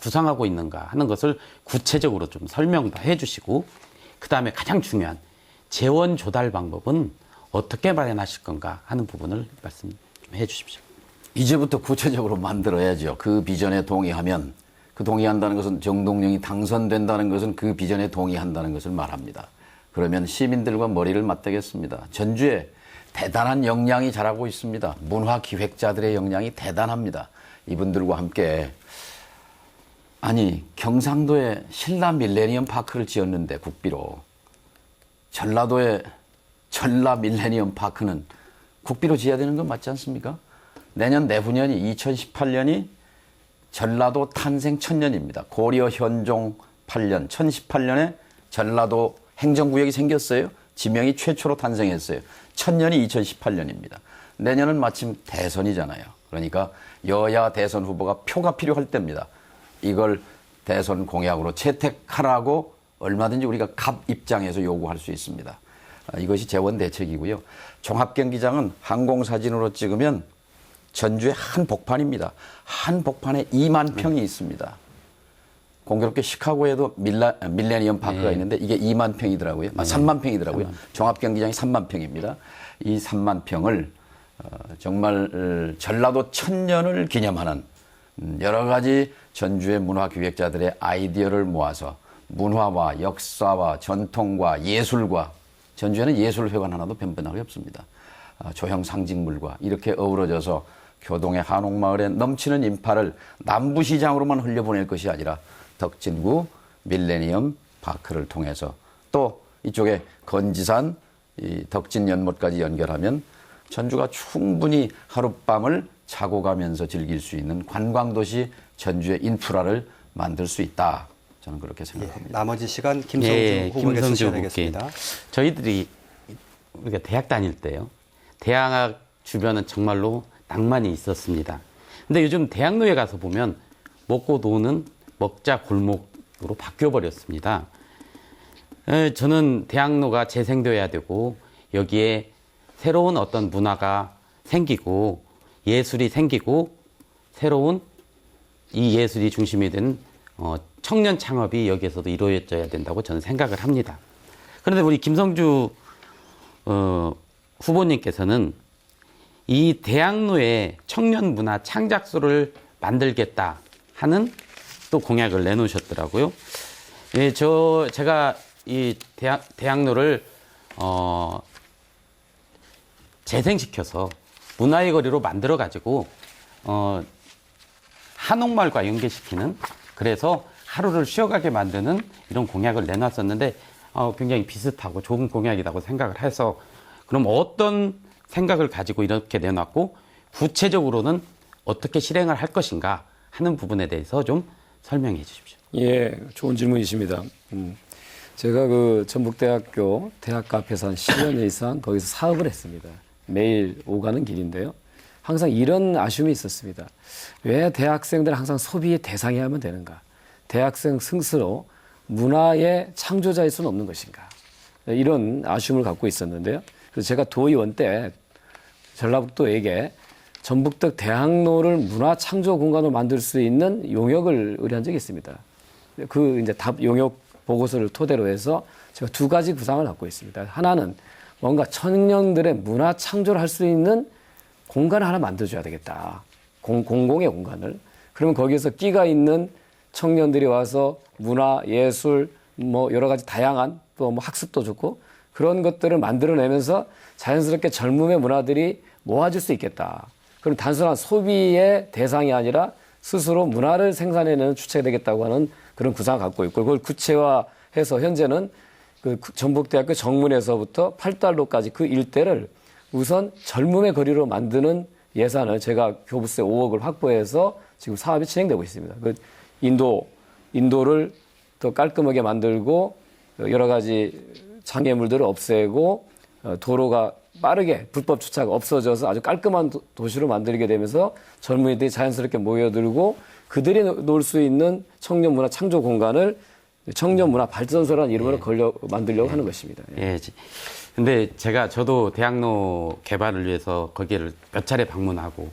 구상하고 있는가 하는 것을 구체적으로 좀 설명도 해주시고 그 다음에 가장 중요한 재원 조달 방법은 어떻게 마련하실 건가 하는 부분을 말씀해 주십시오. 이제부터 구체적으로 만들어야죠. 그 비전에 동의하면, 그 동의한다는 것은 정동영이 당선된다는 것은 그 비전에 동의한다는 것을 말합니다. 그러면 시민들과 머리를 맞대겠습니다. 전주에 대단한 역량이 자라고 있습니다. 문화 기획자들의 역량이 대단합니다. 이분들과 함께 아니 경상도에 신라 밀레니엄 파크를 지었는데 국비로 전라도에 전라 밀레니엄 파크는 국비로 지어야 되는 건 맞지 않습니까? 내년 내후년이 2018년이 전라도 탄생 1000년입니다. 고려 현종 8년 1018년에 전라도 행정구역이 생겼어요. 지명이 최초로 탄생했어요. 1000년이 2018년입니다. 내년은 마침 대선이잖아요. 그러니까 여야 대선 후보가 표가 필요할 때입니다. 이걸 대선 공약으로 채택하라고 얼마든지 우리가 갑 입장에서 요구할 수 있습니다. 이것이 재원 대책이고요. 종합경기장은 항공사진으로 찍으면 전주의 한 복판입니다. 한 복판에 2만 평이 있습니다. 공교롭게 시카고에도 밀레니엄 파크가 있는데 이게 2만 평이더라고요. 3만 평이더라고요. 종합경기장이 3만 평입니다. 이 3만 평을 정말 전라도 1000년을 기념하는 여러 가지 전주의 문화기획자들의 아이디어를 모아서 문화와 역사와 전통과 예술과 전주에는 예술회관 하나도 변변하게 없습니다. 조형 상징물과 이렇게 어우러져서 교동의 한옥마을에 넘치는 인파를 남부시장으로만 흘려보낼 것이 아니라 덕진구 밀레니엄 파크를 통해서 또 이쪽에 건지산 이 덕진 연못까지 연결하면 전주가 충분히 하룻밤을 자고 가면서 즐길 수 있는 관광도시 전주의 인프라를 만들 수 있다. 저는 그렇게 생각합니다. 나머지 시간 김성주 후보에게 주셔야 되겠습니다. 저희들이 우리가 대학 다닐 때요. 대학 주변은 정말로 낭만이 있었습니다. 근데 요즘 대학로에 가서 보면 먹고 노는 먹자 골목으로 바뀌어버렸습니다. 저는 대학로가 재생돼야 되고 여기에 새로운 어떤 문화가 생기고 예술이 생기고 새로운 이 예술이 중심이 된 청년 창업이 여기에서도 이루어져야 된다고 저는 생각을 합니다. 그런데 우리 김성주 후보님께서는 이 대학로에 청년 문화 창작소를 만들겠다 하는 또 공약을 내놓으셨더라고요. 예, 제가 이 대학로를 재생시켜서 문화의 거리로 만들어 가지고 한옥마을과 연계시키는 그래서 하루를 쉬어가게 만드는 이런 공약을 내놨었는데 굉장히 비슷하고 좋은 공약이라고 생각을 해서 그럼 어떤 생각을 가지고 이렇게 내놨고 구체적으로는 어떻게 실행을 할 것인가 하는 부분에 대해서 좀 설명해 주십시오. 예, 좋은 질문이십니다. 제가 그 전북대학교 대학가 앞에서 한 10년 이상 거기서 사업을 했습니다. 매일 오가는 길인데요. 항상 이런 아쉬움이 있었습니다. 왜 대학생들은 항상 소비의 대상이 하면 되는가? 대학생 스스로 문화의 창조자일 수는 없는 것인가? 이런 아쉬움을 갖고 있었는데요. 그래서 제가 도의원 때 전라북도에게 전북대 대학로를 문화 창조 공간으로 만들 수 있는 용역을 의뢰한 적이 있습니다. 그 이제 답 용역 보고서를 토대로 해서 제가 두 가지 구상을 갖고 있습니다. 하나는 뭔가 청년들의 문화 창조를 할 수 있는 공간을 하나 만들어줘야 되겠다. 공공의 공간을. 그러면 거기에서 끼가 있는 청년들이 와서 문화, 예술, 뭐 여러 가지 다양한 또 뭐 학습도 좋고 그런 것들을 만들어내면서 자연스럽게 젊음의 문화들이 모아질 수 있겠다. 그럼 단순한 소비의 대상이 아니라 스스로 문화를 생산해내는 주체가 되겠다고 하는 그런 구상을 갖고 있고 그걸 구체화해서 현재는 그 전북대학교 정문에서부터 팔달로까지 그 일대를 우선 젊음의 거리로 만드는 예산을 제가 교부세 5억을 확보해서 지금 사업이 진행되고 있습니다. 그 인도를 더 깔끔하게 만들고 여러 가지 장애물들을 없애고 도로가 빠르게 불법 주차가 없어져서 아주 깔끔한 도시로 만들게 되면서 젊은이들이 자연스럽게 모여들고 그들이 놀 수 있는 청년 문화 창조 공간을 청년 문화 발전소라는 이름으로 만들려고 하는 것입니다. 예. 근데 저도 대학로 개발을 위해서 거기를 몇 차례 방문하고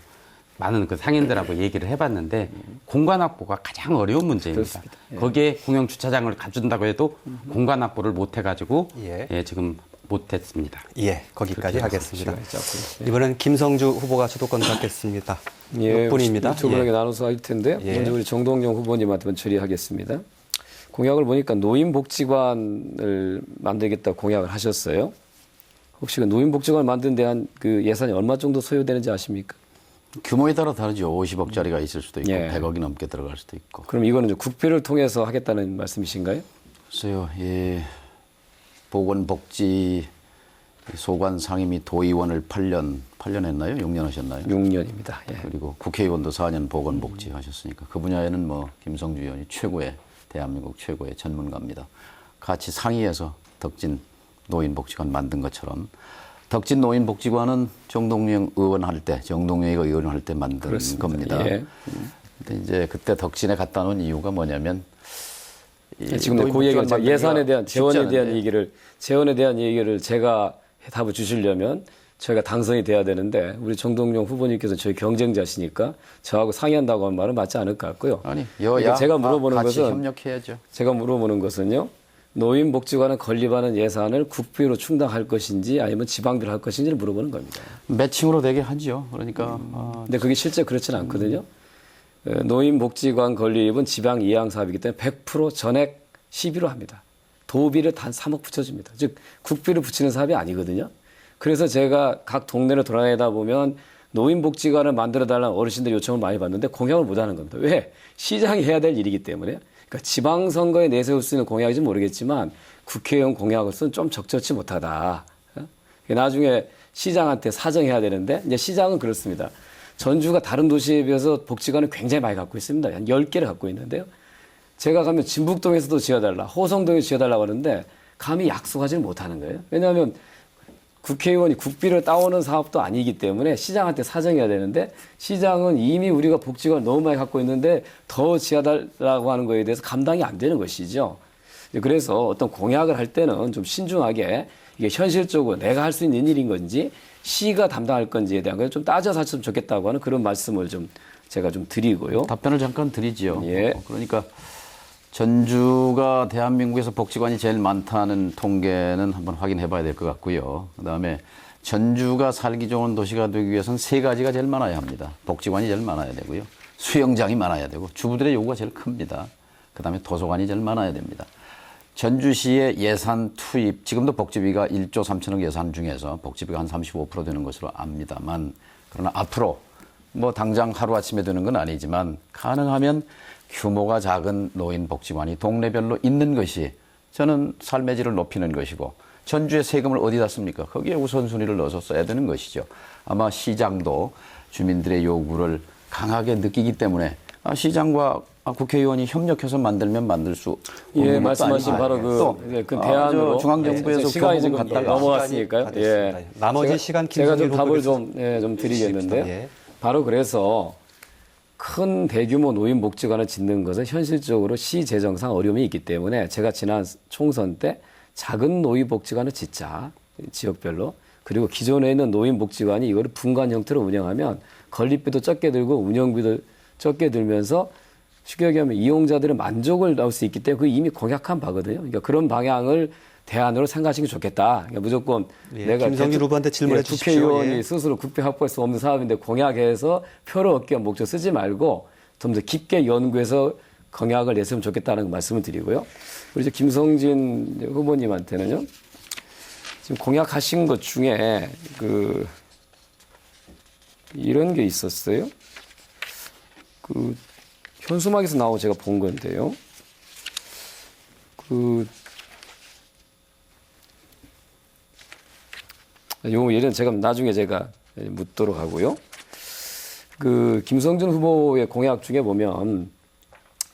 많은 그 상인들하고 얘기를 해봤는데 공간 확보가 가장 어려운 문제입니다. 그렇습니다. 예. 거기에 공영 주차장을 갖춘다고 해도 공간 확보를 못 해가지고 예. 지금 못했습니다. 예, 거기까지 하겠습니다. 시간이 짧고요. 이번엔 김성주 후보가 주도권 갖겠습니다. 예, 몇 분입니다. 두 분에게 나눠서 할 텐데 예. 먼저 우리 정동영 후보님한테 처리하겠습니다. 공약을 보니까 노인복지관을 만들겠다고 공약을 하셨어요. 혹시 그 노인복지관을 만든 데한 그 예산이 얼마 정도 소요되는지 아십니까? 규모에 따라 다르죠. 50억짜리가 있을 수도 있고 예. 100억이 넘게 들어갈 수도 있고. 그럼 이거는 이제 국비를 통해서 하겠다는 말씀이신가요? 글쎄요. 보건복지 소관 상임위 도의원을 8년 했나요? 6년 하셨나요? 6년입니다. 예. 그리고 국회의원도 4년 보건복지 하셨으니까 그 분야에는 뭐 김성주 의원이 대한민국 최고의 전문가입니다. 같이 상의해서 덕진 노인복지관 만든 것처럼 덕진 노인복지관은 정동영 의원 할 때, 정동영이가 의원 할 때 만든 그렇습니다. 겁니다. 예. 근데 이제 그때 덕진에 갖다 놓은 이유가 뭐냐면 지금 그 얘기는 이제 예산에 대한 재원에 대한 얘기를 얘기를 제가 답을 주시려면 저희가 당선이 돼야 되는데 우리 정동영 후보님께서 저희 경쟁자시니까 저하고 상의한다고 하는 말은 맞지 않을 것 같고요. 아니 그러니까 여야 제가 물어보는 같이 것은 협력해야죠. 제가 물어보는 것은요. 노인복지관을 건립하는 예산을 국비로 충당할 것인지 아니면 지방비로 할 것인지를 물어보는 겁니다. 매칭으로 되게 하죠. 그러니까 근데 그게 실제 그렇지는 않거든요. 노인복지관 건립은 지방 이양 사업이기 때문에 100% 전액 시비로 합니다. 도비를 단 3억 붙여줍니다. 즉 국비를 붙이는 사업이 아니거든요. 그래서 제가 각 동네를 돌아다니다 보면 노인복지관을 만들어달라는 어르신들 요청을 많이 받는데 공약을 못하는 겁니다. 왜? 시장이 해야 될 일이기 때문에. 그러니까 지방선거에 내세울 수 있는 공약인지 모르겠지만 국회의원 공약으로서는 좀 적절치 못하다. 나중에 시장한테 사정해야 되는데 이제 시장은 그렇습니다. 전주가 다른 도시에 비해서 복지관을 굉장히 많이 갖고 있습니다. 한 10개를 갖고 있는데요. 제가 가면 진북동에서도 지어달라, 호성동에 지어달라고 하는데 감히 약속하지는 못하는 거예요. 왜냐하면 국회의원이 국비를 따오는 사업도 아니기 때문에 시장한테 사정해야 되는데 시장은 이미 우리가 복지관을 너무 많이 갖고 있는데 더 지어달라고 하는 거에 대해서 감당이 안 되는 것이죠. 그래서 어떤 공약을 할 때는 좀 신중하게 이게 현실적으로 내가 할 수 있는 일인 건지 시가 담당할 건지에 대한 걸 좀 따져서 했으면 좋겠다고 하는 그런 말씀을 좀 제가 좀 드리고요. 답변을 잠깐 드리지요. 예. 그러니까 전주가 대한민국에서 복지관이 제일 많다는 통계는 한번 확인해 봐야 될 것 같고요. 그다음에 전주가 살기 좋은 도시가 되기 위해서는 3가지가 제일 많아야 합니다. 복지관이 제일 많아야 되고요. 수영장이 많아야 되고 주부들의 요구가 제일 큽니다. 그다음에 도서관이 제일 많아야 됩니다. 전주시의 예산 투입, 지금도 복지비가 1조 3천억 예산 중에서 복지비가 한 35% 되는 것으로 압니다만, 그러나 앞으로 뭐 당장 하루아침에 되는 건 아니지만 가능하면 규모가 작은 노인복지관이 동네별로 있는 것이 저는 삶의 질을 높이는 것이고, 전주의 세금을 어디다 씁니까? 거기에 우선순위를 넣어서 써야 되는 것이죠. 아마 시장도 주민들의 요구를 강하게 느끼기 때문에 시장과 국회의원이 협력해서 만들면 만들 수 없는 것도 말씀하신 아니고. 바로 그 대안으로 중앙정부에서 시간이 지금 갔다가 넘어왔으니까요. 예. 나머지 시간 제가 좀 김성일 답을 후보께서 좀 드리겠는데요. 예. 바로 그래서 큰 대규모 노인복지관을 짓는 것은 현실적으로 시 재정상 어려움이 있기 때문에 제가 지난 총선 때 작은 노인복지관을 짓자, 지역별로. 그리고 기존에 있는 노인복지관이 이거를 분관 형태로 운영하면 건립비도 적게 들고 운영비도 적게 들면서 쉽게 얘기하면 이용자들의 만족을 낳을 수 있기 때문에 그 이미 공약한 바거든요. 그러니까 그런 방향을 대안으로 생각하시는 게 좋겠다. 그러니까 무조건 예, 내가 김성일 후보한테 질문해 주십시오. 국회의원이 예. 스스로 국비 확보할 수 없는 사업인데 공약해서 표를 얻기 위한 목적 쓰지 말고 좀 더 깊게 연구해서 공약을 냈으면 좋겠다는 말씀을 드리고요. 우리 이제 김성진 후보님한테는요. 지금 공약하신 것 중에 이런 게 있었어요. 현수막에서 나오고 제가 본 건데요. 요 예는 제가 나중에 제가 묻도록 하고요. 그 김성준 후보의 공약 중에 보면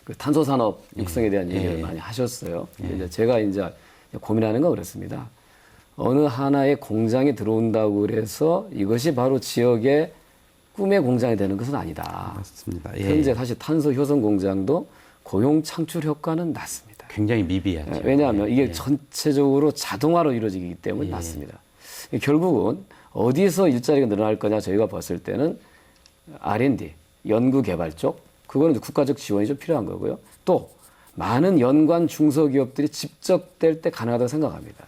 그 탄소 산업 육성에 대한 얘기를 많이 하셨어요. 이제 제가 이제 고민하는 건 그렇습니다. 어느 하나의 공장이 들어온다고 그래서 이것이 바로 지역의 꿈의 공장이 되는 것은 아니다. 맞습니다. 현재 사실 탄소 효성 공장도 고용 창출 효과는 낮습니다. 굉장히 미비하죠. 왜냐하면 이게 전체적으로 자동화로 이루어지기 때문에 낮습니다. 결국은 어디서 일자리가 늘어날 거냐 저희가 봤을 때는 R&D, 연구개발 쪽, 그거는 이제 국가적 지원이 좀 필요한 거고요. 또 많은 연관 중소기업들이 집적될 때 가능하다고 생각합니다.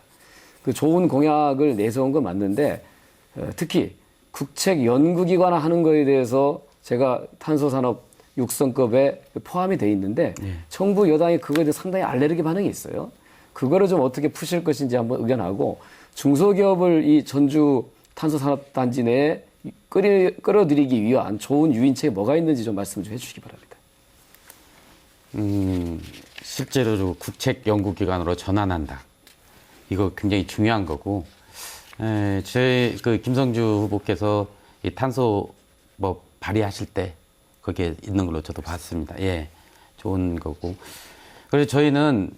그 좋은 공약을 내세운 건 맞는데 특히 국책 연구기관 하는 거에 대해서 제가 탄소산업 육성법에 포함이 돼 있는데 정부 여당이 그거에 대해 상당히 알레르기 반응이 있어요. 그거를 좀 어떻게 푸실 것인지 한번 의견하고 중소기업을 이 전주 탄소산업단지 내에 끌어들이기 위한 좋은 유인책이 뭐가 있는지 좀 말씀 좀 해주시기 바랍니다. 실제로 국책 연구기관으로 전환한다. 이거 굉장히 중요한 거고, 저희 그 김성주 후보께서 이 탄소 뭐 발의하실 때 거기에 있는 걸로 저도 봤습니다. 예, 좋은 거고. 그래서 저희는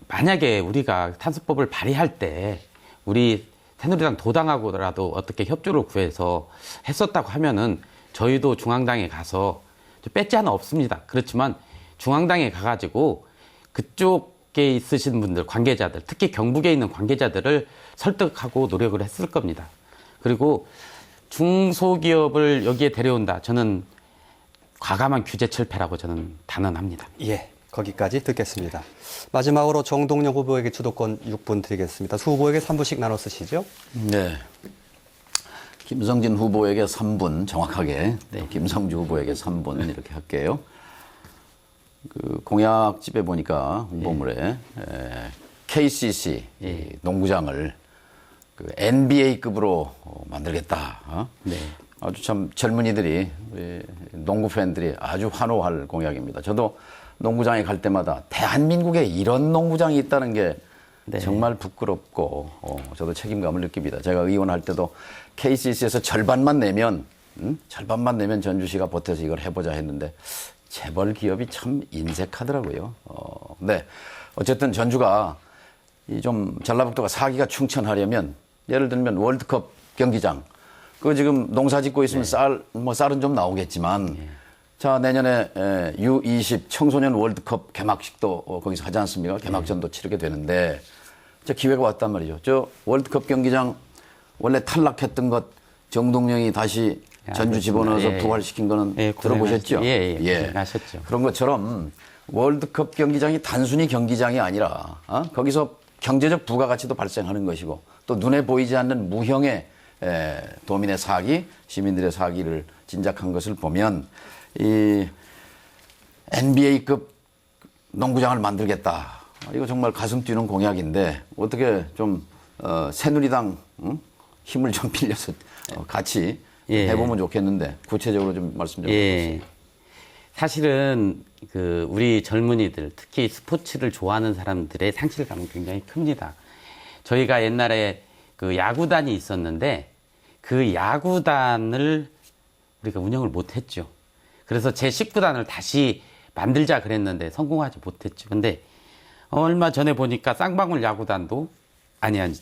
만약에 우리가 탄소법을 발의할 때 우리 새누리당 도당하고라도 어떻게 협조를 구해서 했었다고 하면은 저희도 중앙당에 가서 뺏지 하나 없습니다. 그렇지만 중앙당에 가가지고 그쪽에 있으신 분들, 관계자들, 특히 경북에 있는 관계자들을 설득하고 노력을 했을 겁니다. 그리고 중소기업을 여기에 데려온다. 저는 과감한 규제 철폐라고 저는 단언합니다. 예, 거기까지 듣겠습니다. 마지막으로 정동영 후보에게 주도권 6분 드리겠습니다. 수 후보에게 3분씩 나눠 쓰시죠? 네. 김성진 후보에게 3분 정확하게, 김성주 후보에게 3분 이렇게 할게요. 그 공약집에 보니까 홍보물에 KCC 농구장을 그 NBA급으로 만들겠다. 네. 아주 참 젊은이들이 농구 팬들이 아주 환호할 공약입니다. 저도 농구장에 갈 때마다 대한민국에 이런 농구장이 있다는 게 정말 부끄럽고 저도 책임감을 느낍니다. 제가 의원할 때도 KCC에서 절반만 내면 전주시가 보태서 이걸 해보자 했는데 재벌 기업이 참 인색하더라고요. 네, 어쨌든 전주가 이 좀 전라북도가 사기가 충천하려면 예를 들면 월드컵 경기장 그거 지금 농사 짓고 있으면 쌀은 좀 나오겠지만 자 내년에 U20 청소년 월드컵 개막식도 거기서 하지 않습니까? 개막전도 치르게 되는데 저 기회가 왔단 말이죠. 저 월드컵 경기장 원래 탈락했던 것 정동영이 다시 전주 집어넣어서 부활시킨 거는 들어보셨죠? 예. 하셨죠. 그런 것처럼 월드컵 경기장이 단순히 경기장이 아니라 거기서 경제적 부가가치도 발생하는 것이고 또 눈에 보이지 않는 무형의 도민의 사기, 시민들의 사기를 진작한 것을 보면 이 NBA급 농구장을 만들겠다. 이거 정말 가슴 뛰는 공약인데 어떻게 좀 새누리당 힘을 좀 빌려서 같이 해보면 좋겠는데 구체적으로 좀 말씀 좀 해주세요. 사실은 그 우리 젊은이들 특히 스포츠를 좋아하는 사람들의 상실감은 굉장히 큽니다. 저희가 옛날에 그 야구단이 있었는데 그 야구단을 우리가 운영을 못했죠. 그래서 제 19단을 다시 만들자 그랬는데 성공하지 못했죠. 근데 얼마 전에 보니까 쌍방울 야구단도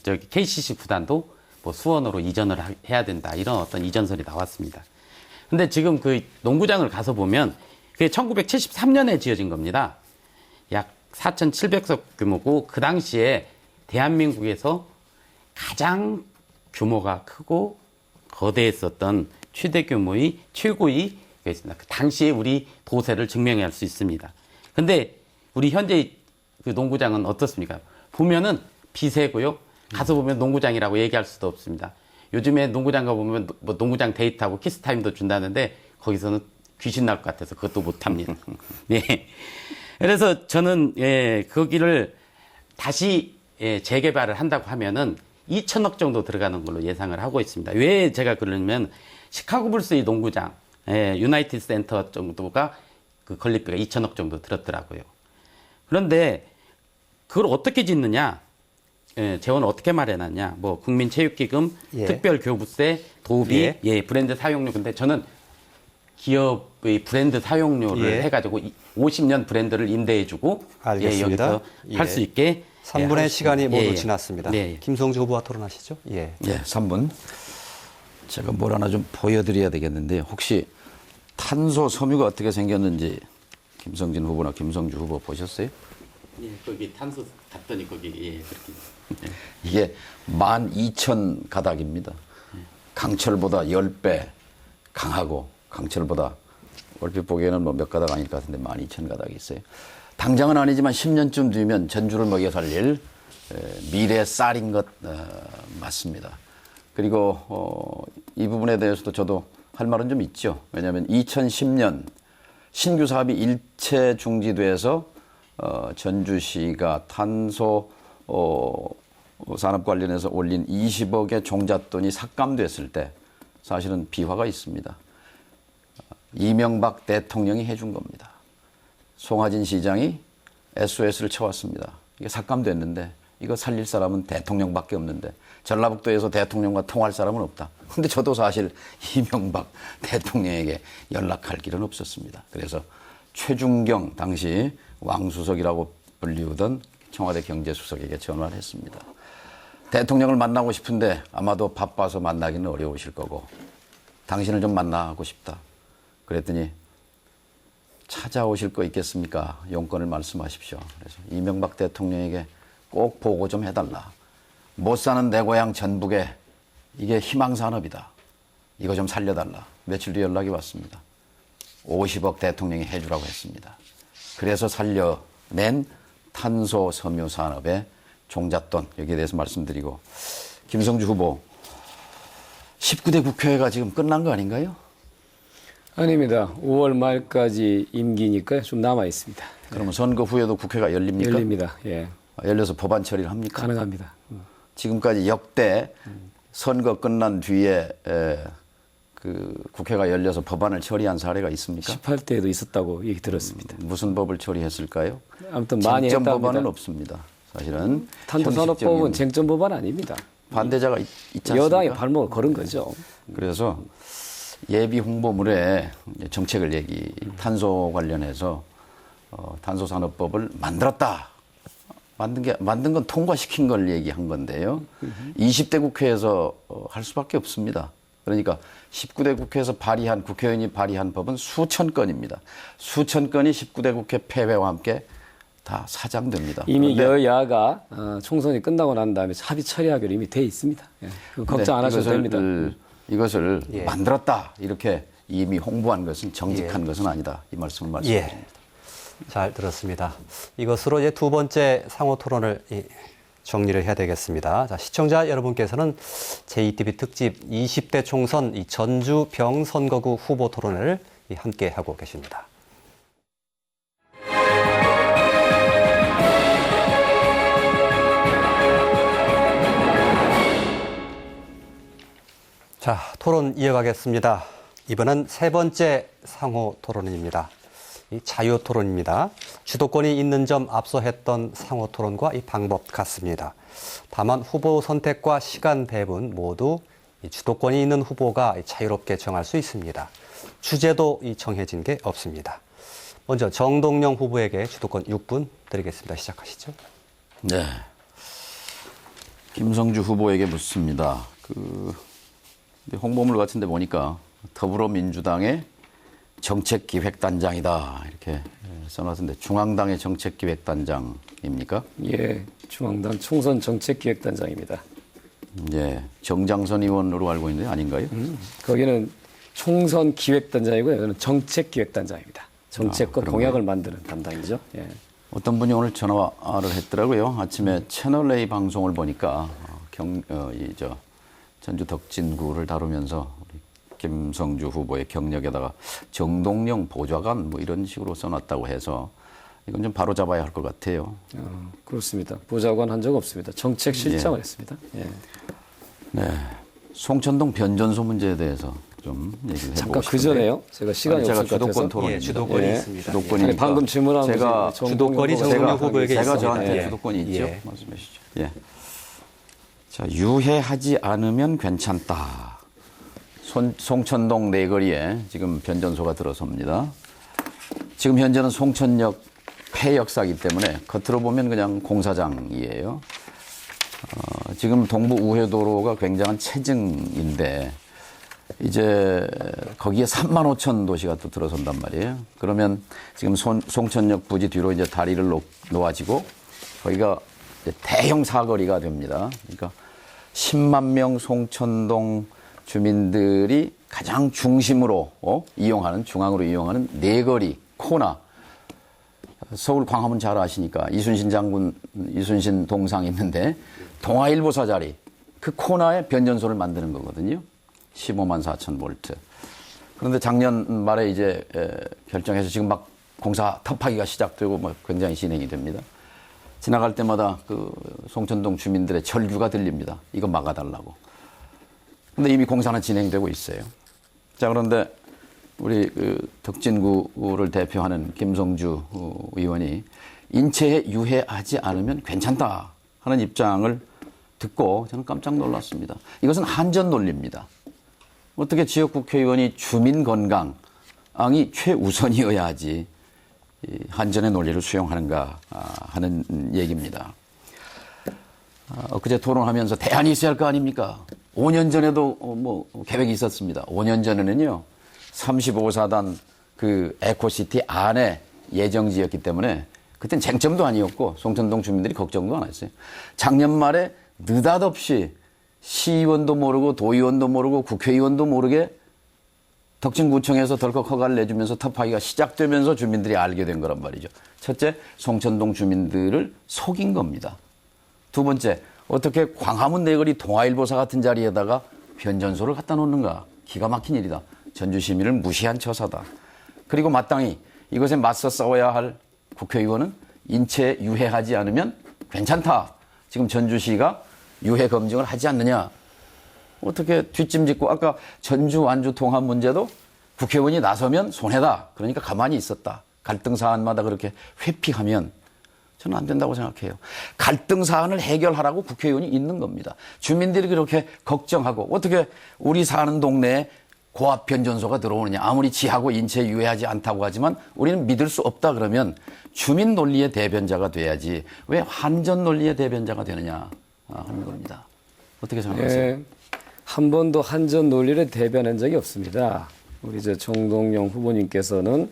저기 KCC 구단도 뭐 수원으로 이전을 해야 된다 이런 어떤 이전설이 나왔습니다. 근데 지금 그 농구장을 가서 보면 그게 1973년에 지어진 겁니다. 약 4,700석 규모고 그 당시에 대한민국에서 가장 규모가 크고 거대했었던 최대 규모의 최고의 였습니다. 그 당시에 우리 도세를 증명할 수 있습니다. 근데 우리 현재 그 농구장은 어떻습니까? 보면은 비세고요. 가서 보면 농구장이라고 얘기할 수도 없습니다. 요즘에 농구장 가보면 뭐 농구장 데이트하고 키스타임도 준다는데 거기서는 귀신 날 것 같아서 그것도 못합니다. 예. 그래서 저는 거기를 다시 재개발을 한다고 하면은 2천억 정도 들어가는 걸로 예상을 하고 있습니다. 왜 제가 그러냐면 시카고 불스의 농구장, 유나이티드 센터 정도가 그 건립비가 2천억 정도 들었더라고요. 그런데 그걸 어떻게 짓느냐? 재원 어떻게 마련하냐? 뭐 국민체육기금, 예. 특별교부세, 도비, 예. 브랜드 사용료. 근데 저는 기업의 브랜드 사용료를 예. 해가지고 50년 브랜드를 임대해주고 알겠습니다. 여기서 예. 할 수 있게 3분의 시간이 모두 지났습니다. 예. 김성주 후보와 토론하시죠. 예. 예, 3분. 제가 뭘 하나 좀 보여드려야 되겠는데 혹시 탄소 섬유가 어떻게 생겼는지 김성진 후보나 김성주 후보 보셨어요? 예, 거기 탄소 갔더니 거기 그렇게. 이게 12,000 가닥입니다. 강철보다 10배 강하고 강철보다 얼핏 보기에는 뭐 몇 가닥 아닐 것 같은데 12,000 가닥이 있어요. 당장은 아니지만 10년쯤 뒤면 전주를 먹여 살릴 미래 쌀인 것 맞습니다. 그리고 이 부분에 대해서도 저도 할 말은 좀 있죠. 왜냐하면 2010년 신규 사업이 일체 중지돼서 전주시가 탄소 산업 관련해서 올린 20억의 종잣돈이 삭감됐을 때 사실은 비화가 있습니다. 이명박 대통령이 해준 겁니다. 송하진 시장이 SOS를 쳐왔습니다. 이게 삭감됐는데 이거 살릴 사람은 대통령밖에 없는데 전라북도에서 대통령과 통할 사람은 없다. 근데 저도 사실 이명박 대통령에게 연락할 길은 없었습니다. 그래서 최중경 당시 왕수석이라고 불리우던 청와대 경제수석에게 전화를 했습니다. 대통령을 만나고 싶은데 아마도 바빠서 만나기는 어려우실 거고 당신을 좀 만나고 싶다. 그랬더니 찾아오실 거 있겠습니까? 용건을 말씀하십시오. 그래서 이명박 대통령에게 꼭 보고 좀 해달라. 못 사는 내 고향 전북에 이게 희망산업이다. 이거 좀 살려달라. 며칠 뒤 연락이 왔습니다. 50억 대통령이 해주라고 했습니다. 그래서 살려낸 탄소 섬유 산업의 종잣돈 여기에 대해서 말씀드리고 김성주 후보 19대 국회가 지금 끝난 거 아닌가요? 아닙니다. 5월 말까지 임기니까 좀 남아 있습니다. 그러면 선거 후에도 국회가 열립니까? 열립니다. 예, 열려서 법안 처리를 합니까? 가능합니다. 지금까지 역대 선거 끝난 뒤에 그 국회가 열려서 법안을 처리한 사례가 있습니까? 18대에도 있었다고 얘기 들었습니다. 무슨 법을 처리했을까요? 아무튼 많이 쟁점 했답니다. 법안은 없습니다. 사실은 탄소산업법은 형식적인 쟁점 법안 아닙니다. 반대자가 있지 않습니까? 여당이 발목을 걸은 거죠. 그래서 예비 홍보물에 정책을 탄소 관련해서 탄소산업법을 만들었다. 만든 건 통과시킨 걸 얘기한 건데요. 20대 국회에서 할 수밖에 없습니다. 그러니까 19대 국회에서 국회의원이 발의한 법은 수천 건입니다. 수천 건이 19대 국회 폐회와 함께 다 사장됩니다. 이미 그런데 여야가 총선이 끝나고 난 다음에 합의 처리하기로 이미 돼 있습니다. 예, 그거 걱정 안 하셔도 됩니다. 이것을 예. 만들었다 이렇게 이미 홍보한 것은 정직한 것은 아니다. 이 말씀을 말씀드립니다. 예. 잘 들었습니다. 이것으로 이제 두 번째 상호 토론을 정리를 해야 되겠습니다. 자, 시청자 여러분께서는 JTB 특집 20대 총선 이 전주 병선거구 후보 토론을 함께 하고 계십니다. 자, 토론 이어가겠습니다. 이번은 세 번째 상호 토론입니다. 이 자유 토론입니다. 주도권이 있는 점 앞서 했던 상호 토론과 이 방법 같습니다. 다만 후보 선택과 시간 배분 모두 이 주도권이 있는 후보가 자유롭게 정할 수 있습니다. 주제도 정해진 게 없습니다. 먼저 정동영 후보에게 주도권 6분 드리겠습니다. 시작하시죠. 네. 김성주 후보에게 묻습니다. 홍보물 같은데 보니까 더불어민주당의 정책기획단장이다 이렇게 써놨는데 중앙당의 정책기획단장입니까? 예, 중앙당 총선 정책기획단장입니다. 예, 정장선 의원으로 알고 있는데 아닌가요? 거기는 총선 기획단장이고요. 여기는 정책기획단장입니다. 정책과 그런가요? 공약을 만드는 담당이죠. 예. 어떤 분이 오늘 전화를 했더라고요. 아침에 채널A 방송을 보니까 전주 덕진구를 다루면서 우리 김성주 후보의 경력에다가 정동영 보좌관 뭐 이런 식으로 써놨다고 해서 이건 좀 바로 잡아야 할 것 같아요. 그렇습니다. 보좌관 한 적 없습니다. 정책실장을 했습니다. 예. 네, 송천동 변전소 문제에 대해서 좀 얘기를 해보고 잠깐 싶은데 그 전에요. 제가 시간이 제가 없을 것 같아서. 주도권 토론입니다. 예, 주도권이 예. 있습니다. 주도권이 아니, 방금 질문한 제가 것이 주도권이 정동영 후보에게 제가 있습니다. 저한테 예. 주도권이 있죠. 예. 말씀해 주시죠. 예. 자, 유해하지 않으면 괜찮다. 송천동 내거리에 지금 변전소가 들어섭니다. 지금 현재는 송천역 폐역사이기 때문에 겉으로 보면 그냥 공사장이에요. 지금 동부 우회도로가 굉장한 체증인데 이제 거기에 3만 5천 도시가 또 들어선단 말이에요. 그러면 지금 송천역 부지 뒤로 이제 다리를 놓아지고 거기가 이제 대형 사거리가 됩니다. 그러니까 10만 명 송천동 주민들이 가장 중심으로 이용하는, 중앙으로 이용하는 내거리, 코나. 서울 광화문 잘 아시니까 이순신 장군, 이순신 동상 있는데 동아일보사 자리, 그 코나에 변전소를 만드는 거거든요. 15만 4천 볼트. 그런데 작년 말에 이제 결정해서 지금 막 공사 터파기가 시작되고 뭐 굉장히 진행이 됩니다. 지나갈 때마다 그 송천동 주민들의 절규가 들립니다. 이거 막아달라고. 근데 이미 공사는 진행되고 있어요. 자, 그런데 우리 그 덕진구를 대표하는 김성주 의원이 인체에 유해하지 않으면 괜찮다 하는 입장을 듣고 저는 깜짝 놀랐습니다. 이것은 한전 논리입니다. 어떻게 지역 국회의원이 주민 건강이 최우선이어야 하지 한전의 논리를 수용하는가 하는 얘기입니다. 엊그제 토론하면서 대안이 있어야 할 거 아닙니까? 5년 전에도 뭐 계획이 있었습니다. 5년 전에는요, 35사단 그 에코시티 안에 예정지였기 때문에 그땐 쟁점도 아니었고 송천동 주민들이 걱정도 안 했어요. 작년 말에 느닷없이 시의원도 모르고 도의원도 모르고 국회의원도 모르게 덕진구청에서 덜컥 허가를 내주면서 터파기가 시작되면서 주민들이 알게 된 거란 말이죠. 첫째, 송천동 주민들을 속인 겁니다. 두 번째, 어떻게 광화문 내거리 동아일보사 같은 자리에다가 변전소를 갖다 놓는가. 기가 막힌 일이다. 전주 시민을 무시한 처사다. 그리고 마땅히 이것에 맞서 싸워야 할 국회의원은 인체에 유해하지 않으면 괜찮다. 지금 전주시가 유해 검증을 하지 않느냐. 어떻게 뒷짐짓고 아까 전주 완주 통합 문제도 국회의원이 나서면 손해다. 그러니까 가만히 있었다. 갈등 사안마다 그렇게 회피하면 저는 안 된다고 생각해요. 갈등 사안을 해결하라고 국회의원이 있는 겁니다. 주민들이 그렇게 걱정하고 어떻게 우리 사는 동네에 고압 변전소가 들어오느냐. 아무리 지하고 인체에 유해하지 않다고 하지만 우리는 믿을 수 없다 그러면 주민 논리의 대변자가 돼야지 왜 한전 논리의 대변자가 되느냐 하는 겁니다. 어떻게 생각하세요? 예, 한 번도 한전 논리를 대변한 적이 없습니다. 우리 정동영 후보님께서는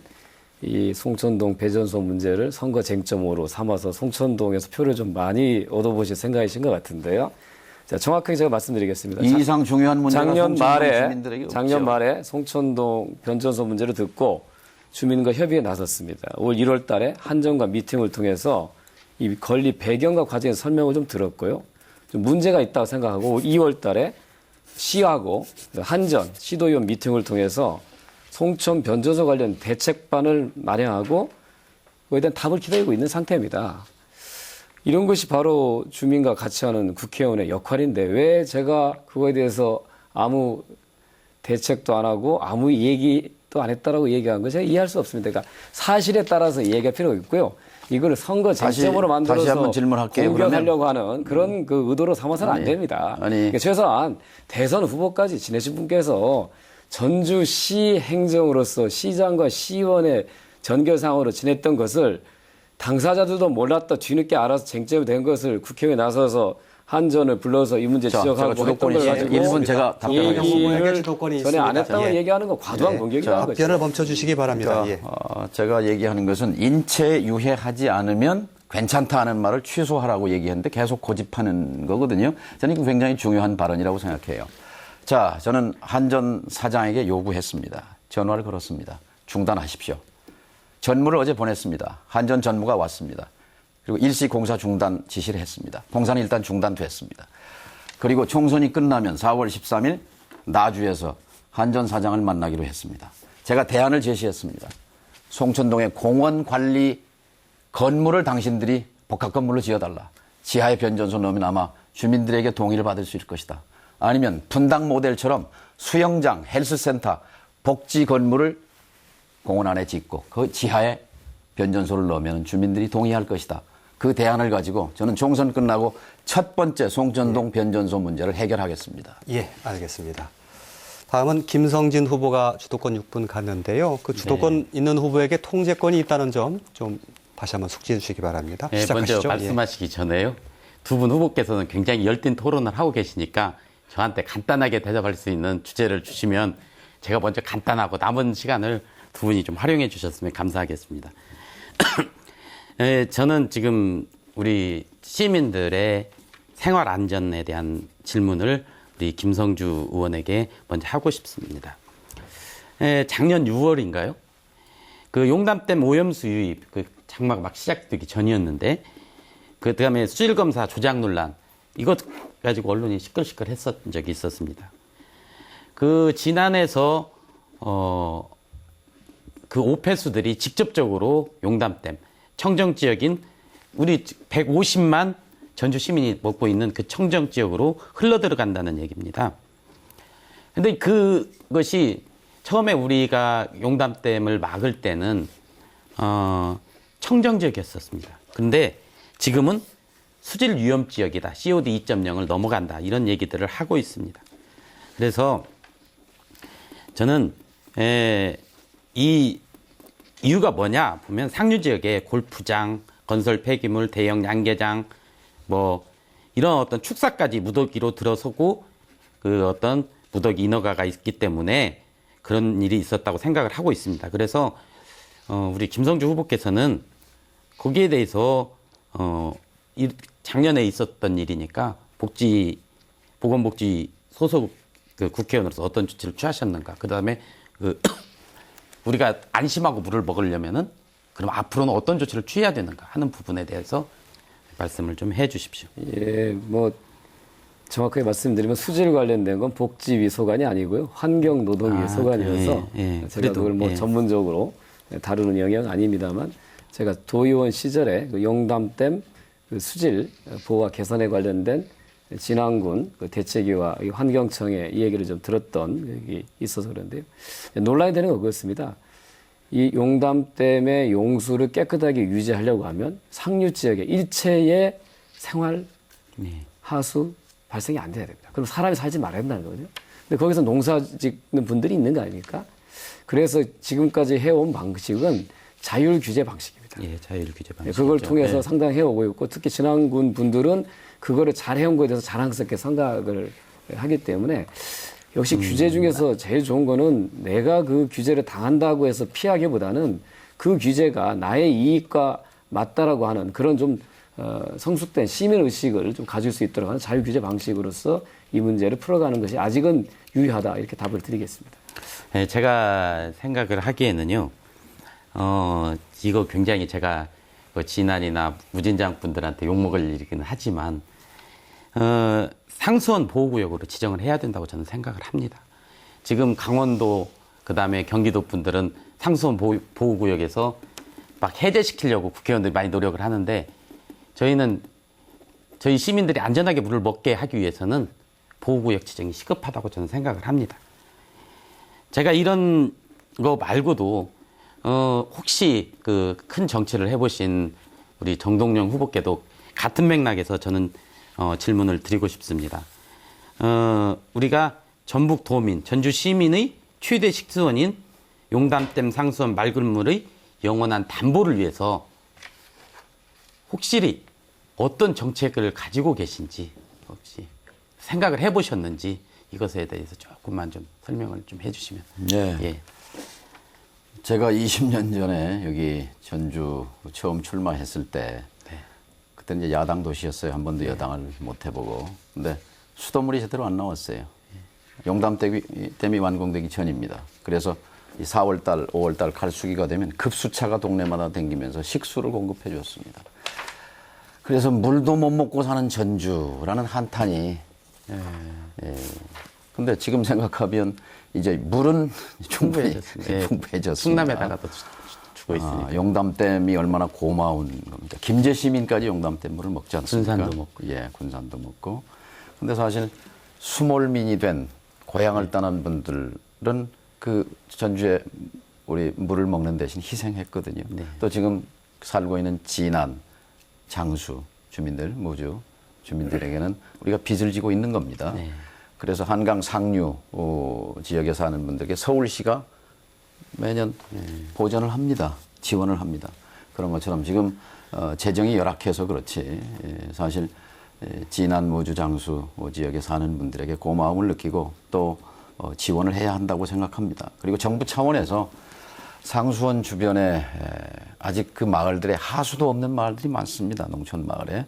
이 송천동 배전소 문제를 선거 쟁점으로 삼아서 송천동에서 표를 좀 많이 얻어보실 생각이신 것 같은데요. 자, 정확하게 제가 말씀드리겠습니다. 이 이상 중요한 문제가 작년 말에 송천동 변전소 문제를 듣고 주민과 협의에 나섰습니다. 올 1월 달에 한전과 미팅을 통해서 이 건립 배경과 과정의 설명을 좀 들었고요. 좀 문제가 있다고 생각하고 2월 달에 시하고 한전, 시도의원 미팅을 통해서 송천 변전소 관련 대책반을 마련하고 그에 대한 답을 기다리고 있는 상태입니다. 이런 것이 바로 주민과 같이 하는 국회의원의 역할인데 왜 제가 그거에 대해서 아무 대책도 안 하고 아무 얘기도 안 했다라고 얘기한 거 제가 이해할 수 없습니다. 그러니까 사실에 따라서 얘기할 필요가 있고요. 이걸 선거 쟁점으로 만들어서 다시 한번 질문할게요. 공격하려고 하는 그런 그 의도로 삼아서는 안 됩니다. 그러니까 최소한 대선 후보까지 지내신 분께서 전주시 행정으로서 시장과 시의원의 전결상으로 지냈던 것을 당사자들도 몰랐다 뒤늦게 알아서 쟁점이 된 것을 국회의원에 나서서 한전을 불러서 이 문제 지적하고 했던 걸 가지고 1분 제가 얘기를 전에 안 했다고 예. 얘기하는 건 과도한 공격이라는 거죠. 답변을 멈춰주시기 바랍니다. 예. 제가 얘기하는 것은 인체에 유해하지 않으면 괜찮다 하는 말을 취소하라고 얘기했는데 계속 고집하는 거거든요. 저는 이거 굉장히 중요한 발언이라고 생각해요. 자, 저는 한전 사장에게 요구했습니다. 전화를 걸었습니다. 중단하십시오. 전무를 어제 보냈습니다. 한전 전무가 왔습니다. 그리고 일시 공사 중단 지시를 했습니다. 공사는 일단 중단됐습니다. 그리고 총선이 끝나면 4월 13일 나주에서 한전 사장을 만나기로 했습니다. 제가 대안을 제시했습니다. 송천동의 공원 관리 건물을 당신들이 복합 건물로 지어달라. 지하에 변전소 넣으면 아마 주민들에게 동의를 받을 수 있을 것이다. 아니면 분당 모델처럼 수영장, 헬스센터, 복지 건물을 공원 안에 짓고 그 지하에 변전소를 넣으면 주민들이 동의할 것이다. 그 대안을 가지고 저는 총선 끝나고 첫 번째 송전동 변전소 문제를 해결하겠습니다. 예, 알겠습니다. 다음은 김성진 후보가 주도권 6분 갔는데요. 그 주도권 있는 후보에게 통제권이 있다는 점 좀 다시 한번 숙지해 주시기 바랍니다. 네, 시작하시죠. 먼저 말씀하시기 전에요. 두 분 후보께서는 굉장히 열띤 토론을 하고 계시니까 저한테 간단하게 대답할 수 있는 주제를 주시면 제가 먼저 간단하고 남은 시간을 두 분이 좀 활용해 주셨으면 감사하겠습니다. 저는 지금 우리 시민들의 생활 안전에 대한 질문을 우리 김성주 의원에게 먼저 하고 싶습니다. 작년 6월인가요? 그 용담댐 오염수 유입, 그 장마가 막 시작되기 전이었는데, 그 다음에 수질검사 조작 논란, 이것 가지고 언론이 시끌시끌 했었던 적이 있었습니다. 그 진안에서, 그 오폐수들이 직접적으로 용담댐, 청정 지역인 우리 150만 전주 시민이 먹고 있는 그 청정 지역으로 흘러 들어간다는 얘기입니다. 근데 그것이 처음에 우리가 용담댐을 막을 때는 청정 지역이었었습니다. 그런데 지금은 수질 위험 지역이다. COD 2.0을 넘어간다. 이런 얘기들을 하고 있습니다. 그래서 저는 이 이유가 뭐냐 보면 상류 지역에 골프장, 건설 폐기물, 대형 양계장, 뭐 이런 어떤 축사까지 무더기로 들어서고 그 어떤 무더기 인허가가 있기 때문에 그런 일이 있었다고 생각을 하고 있습니다. 그래서 우리 김성주 후보께서는 거기에 대해서 작년에 있었던 일이니까 보건복지 소속 그 국회의원으로서 어떤 조치를 취하셨는가? 그 다음에 우리가 안심하고 물을 먹으려면은 그럼 앞으로는 어떤 조치를 취해야 되는가 하는 부분에 대해서 말씀을 좀 해주십시오. 예, 뭐 정확하게 말씀드리면 수질 관련된 건 복지위소관이 아니고요, 환경노동위소관이어서 제가 그래도, 그걸 뭐 전문적으로 다루는 영역은 아닙니다만, 제가 도의원 시절에 그 용담댐 그 수질 보호와 개선에 관련된 진안군 그 대책위와 이 환경청의 이 얘기를 좀 들었던 적이 있어서 그런데요. 논란이 되는 건 그렇습니다. 이 용담댐의 용수를 깨끗하게 유지하려고 하면 상류 지역의 일체의 생활 하수 발생이 안 돼야 됩니다. 그럼 사람이 살지 말아야 된다는 거거든요. 근데 거기서 농사 짓는 분들이 있는 거 아닙니까? 그래서 지금까지 해온 방식은 자율 규제 방식입니다. 예, 자율 규제 방식. 그걸 통해서 상당히 해오고 있고, 특히 진안군 분들은 그거를 잘 해온 거에 대해서 자랑스럽게 생각을 하기 때문에, 역시 규제 중에서 제일 좋은 거는 내가 그 규제를 당한다고 해서 피하기보다는 그 규제가 나의 이익과 맞다라고 하는 그런 좀 성숙된 시민의식을 좀 가질 수 있도록 하는 자유규제 방식으로서 이 문제를 풀어가는 것이 아직은 유효하다, 이렇게 답을 드리겠습니다. 네, 제가 생각을 하기에는요, 이거 굉장히 제가 진안이나 무진장 분들한테 욕먹을 일이긴 하지만, 상수원 보호구역으로 지정을 해야 된다고 저는 생각을 합니다. 지금 강원도, 그 다음에 경기도 분들은 상수원 보호구역에서 막 해제시키려고 국회의원들이 많이 노력을 하는데, 저희 시민들이 안전하게 물을 먹게 하기 위해서는 보호구역 지정이 시급하다고 저는 생각을 합니다. 제가 이런 거 말고도, 혹시 그 큰 정치를 해보신 우리 정동영 후보께도 같은 맥락에서 저는 질문을 드리고 싶습니다. 우리가 전북 도민, 전주 시민의 최대 식수원인 용담댐 상수원 맑은 물의 영원한 담보를 위해서 혹시 어떤 정책을 가지고 계신지, 혹시 생각을 해보셨는지, 이것에 대해서 조금만 좀 설명을 좀 해주시면. 네. 예. 제가 20년 전에 여기 전주 처음 출마했을 때, 그때 이제 야당 도시였어요. 한 번도 여당을 못 해보고. 근데 수돗물이 제대로 안 나왔어요. 용담댐이 완공되기 전입니다. 그래서 이 4월달, 5월달 갈수기가 되면 급수차가 동네마다 다니면서 식수를 공급해 줬습니다. 그래서 물도 못 먹고 사는 전주라는 한탄이. 근데 지금 생각하면 이제 물은 충분히 풍부해졌습니다. 충남에다가도 주고 있으니까. 용담댐이 얼마나 고마운 겁니다. 김제 시민까지 용담댐 물을 먹지 않습니까? 군산도 먹고. 예, 군산도 먹고. 근데 사실 수몰민이 된 고향을 떠난 분들은 그 전주에 우리 물을 먹는 대신 희생했거든요. 또 지금 살고 있는 진안, 장수 주민들, 모주 주민들에게는 우리가 빚을 지고 있는 겁니다. 네. 그래서 한강 상류 지역에 사는 분들에게 서울시가 매년 보전을 합니다. 지원을 합니다. 그런 것처럼 지금 재정이 열악해서 그렇지 사실 진안 모주 장수 지역에 사는 분들에게 고마움을 느끼고 또 지원을 해야 한다고 생각합니다. 그리고 정부 차원에서 상수원 주변에 아직 그 마을들에 하수도 없는 마을들이 많습니다. 농촌 마을에